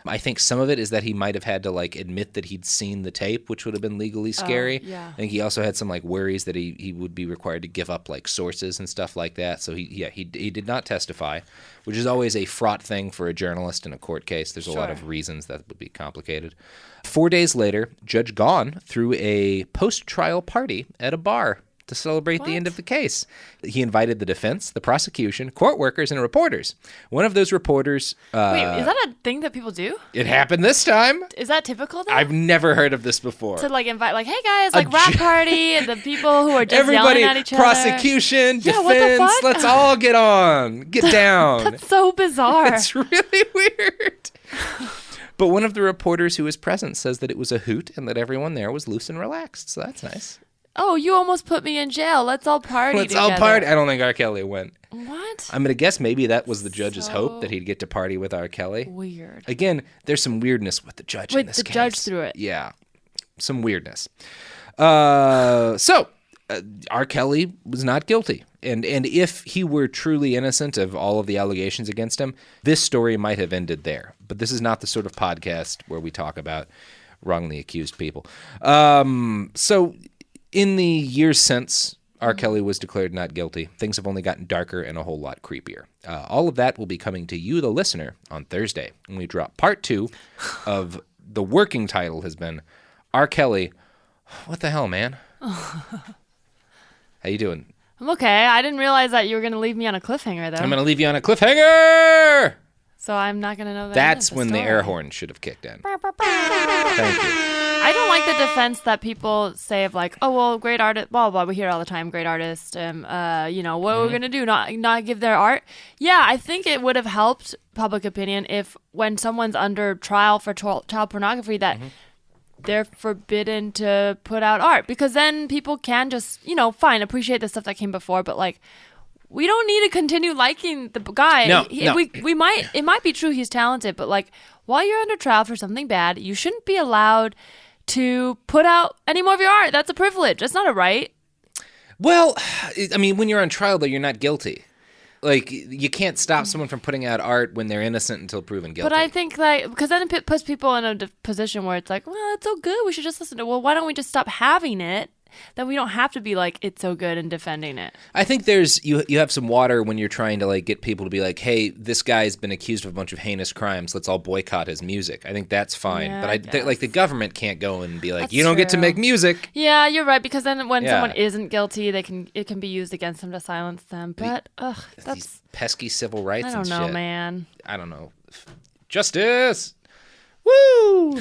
I think some of it is that he might have had to admit that he'd seen the tape, which would have been legally scary. Yeah. I think he also had some worries that he would be required to give up sources and stuff like that. So he did not testify, which is always a fraught thing for a journalist in a court case. There's a lot of reasons that would be complicated. 4 days later, Judge Gahn threw a post-trial party at a bar to celebrate the end of the case. He invited the defense, the prosecution, court workers, and reporters. One of those reporters... Wait, is that a thing that people do? It happened this time. Is that typical, though? I've never heard of this before. To invite, hey guys, rap party, and the people who are just everybody, yelling at each other. Prosecution, defense, what the fuck? let's all get on, get down. That's so bizarre. It's really weird. But one of the reporters who was present says that it was a hoot and that everyone there was loose and relaxed, so that's nice. Oh, you almost put me in jail. Let's all party Let's together. all party. I don't think R. Kelly went. What? I'm going to guess maybe that was the judge's hope, that he'd get to party with R. Kelly. Weird. Again, there's some weirdness with the judge in this case. The judge threw it. Yeah, some weirdness. So R. Kelly was not guilty. And if he were truly innocent of all of the allegations against him, this story might have ended there. But this is not the sort of podcast where we talk about wrongly accused people. So in the years since R. Kelly was declared not guilty, things have only gotten darker and a whole lot creepier. All of that will be coming to you, the listener, on Thursday, when we drop part 2 of the working title has been R. Kelly, what the hell, man? How you doing? I'm okay. I didn't realize that you were going to leave me on a cliffhanger, though. I'm going to leave you on a cliffhanger! So I'm not going to know that. That's when the air horn should have kicked in. Thank you. I don't like the defense that people say of like, oh well, great artist, blah blah. We hear it all the time, great artist. What are we gonna do? Not give their art? Yeah, I think it would have helped public opinion if when someone's under trial for child pornography that they're forbidden to put out art, because then people can just fine, appreciate the stuff that came before, but like. We don't need to continue liking the guy. No. It might be true he's talented, but like while you're under trial for something bad, you shouldn't be allowed to put out any more of your art. That's a privilege. That's not a right. Well, I mean, when you're on trial, though, you're not guilty. Like, you can't stop someone from putting out art when they're innocent until proven guilty. But I think, because then it puts people in a position where it's like, well, it's so good, we should just listen to it. Well, why don't we just stop having it? Then we don't have to be like, it's so good and defending it. I think you have some water when you're trying to like get people to be like, hey, this guy's been accused of a bunch of heinous crimes. Let's all boycott his music. I think that's fine. Yeah, but like the government can't go and be like, That's you don't get to true. make music. Yeah, you're right, because then when Yeah. someone isn't guilty, it can be used against them to silence them. But These that's pesky civil rights I don't and know, shit. man. I don't know. Justice. Woo!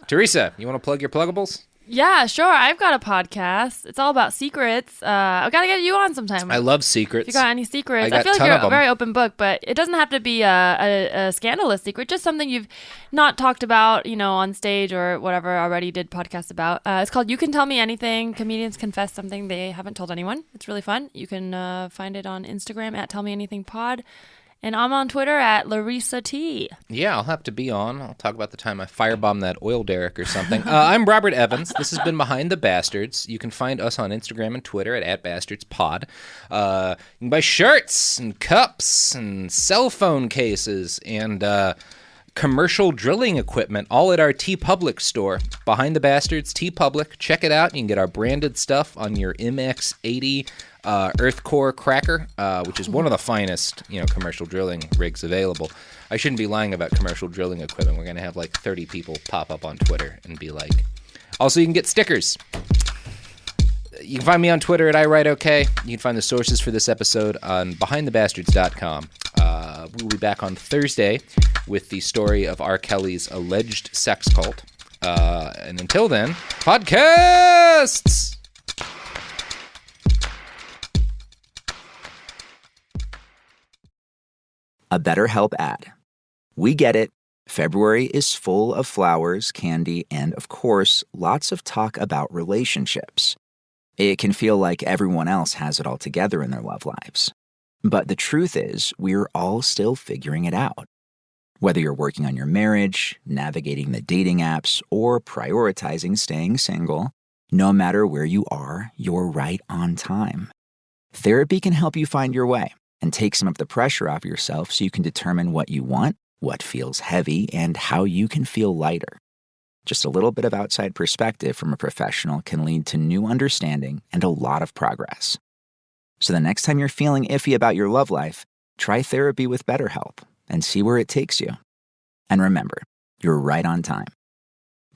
Teresa, you want to plug your pluggables? Yeah, sure. I've got a podcast. It's all about secrets. I gotta get you on sometime. I love secrets. If you got any secrets, I got I feel a like ton you're of a 'em. very open book, but it doesn't have to be a scandalous secret. Just something you've not talked about, on stage or whatever. Already did podcasts about. It's called "You Can Tell Me Anything." Comedians confess something they haven't told anyone. It's really fun. You can find it on Instagram at Tell Me Anything Pod. And I'm on Twitter at Larissa T. Yeah, I'll have to be on. I'll talk about the time I firebombed that oil derrick or something. I'm Robert Evans. This has been Behind the Bastards. You can find us on Instagram and Twitter at @BastardsPod. You can buy shirts and cups and cell phone cases and commercial drilling equipment, all at our TeePublic store. Behind the Bastards, TeePublic. Check it out. You can get our branded stuff on your MX-80 Earth Core cracker, which is one of the finest, commercial drilling rigs available. I shouldn't be lying about commercial drilling equipment. We're going to have like 30 people pop up on Twitter and be like... Also, you can get stickers. You can find me on Twitter at iWriteOK. You can find the sources for this episode on BehindTheBastards.com. We'll be back on Thursday with the story of R. Kelly's alleged sex cult. And until then, podcasts! A BetterHelp ad. We get it. February is full of flowers, candy, and, of course, lots of talk about relationships. It can feel like everyone else has it all together in their love lives. But the truth is, we're all still figuring it out. Whether you're working on your marriage, navigating the dating apps, or prioritizing staying single, no matter where you are, you're right on time. Therapy can help you find your way and take some of the pressure off yourself so you can determine what you want, what feels heavy, and how you can feel lighter. Just a little bit of outside perspective from a professional can lead to new understanding and a lot of progress. So the next time you're feeling iffy about your love life, try therapy with BetterHelp and see where it takes you. And remember, you're right on time.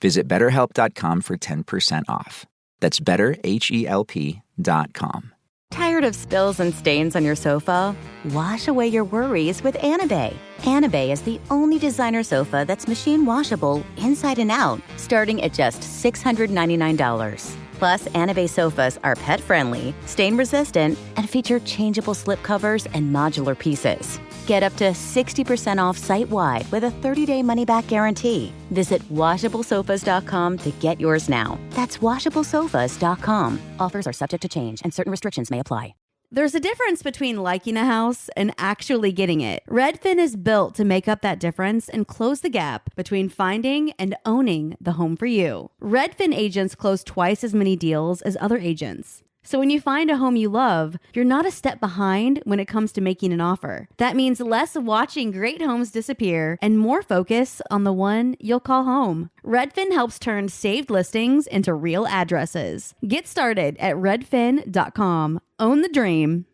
Visit BetterHelp.com for 10% off. That's BetterHelp.com. Tired of spills and stains on your sofa? Wash away your worries with Anabay. Anabay is the only designer sofa that's machine washable inside and out, starting at just $699. Plus, Anabay sofas are pet-friendly, stain-resistant, and feature changeable slipcovers and modular pieces. Get up to 60% off site-wide with a 30-day money-back guarantee. Visit WashableSofas.com to get yours now. That's WashableSofas.com. Offers are subject to change, and certain restrictions may apply. There's a difference between liking a house and actually getting it. Redfin is built to make up that difference and close the gap between finding and owning the home for you. Redfin agents close twice as many deals as other agents. So when you find a home you love, you're not a step behind when it comes to making an offer. That means less watching great homes disappear and more focus on the one you'll call home. Redfin helps turn saved listings into real addresses. Get started at redfin.com. Own the dream.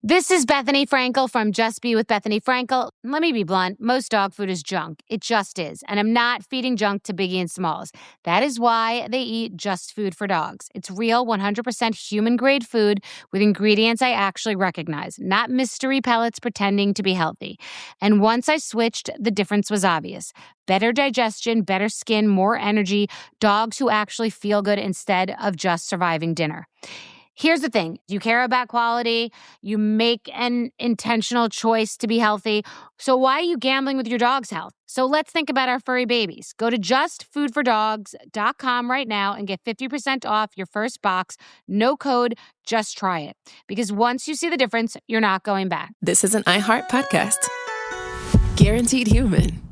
This is Bethany Frankel from Just Be with Bethany Frankel. Let me be blunt. Most dog food is junk. It just is. And I'm not feeding junk to Biggie and Smalls. That is why they eat Just Food for Dogs. It's real, 100% human-grade food with ingredients I actually recognize, not mystery pellets pretending to be healthy. And once I switched, the difference was obvious. Better digestion, better skin, more energy, dogs who actually feel good instead of just surviving dinner. Here's the thing. You care about quality. You make an intentional choice to be healthy. So why are you gambling with your dog's health? So let's think about our furry babies. Go to justfoodfordogs.com right now and get 50% off your first box. No code, just try it. Because once you see the difference, you're not going back. This is an iHeart podcast. Guaranteed human.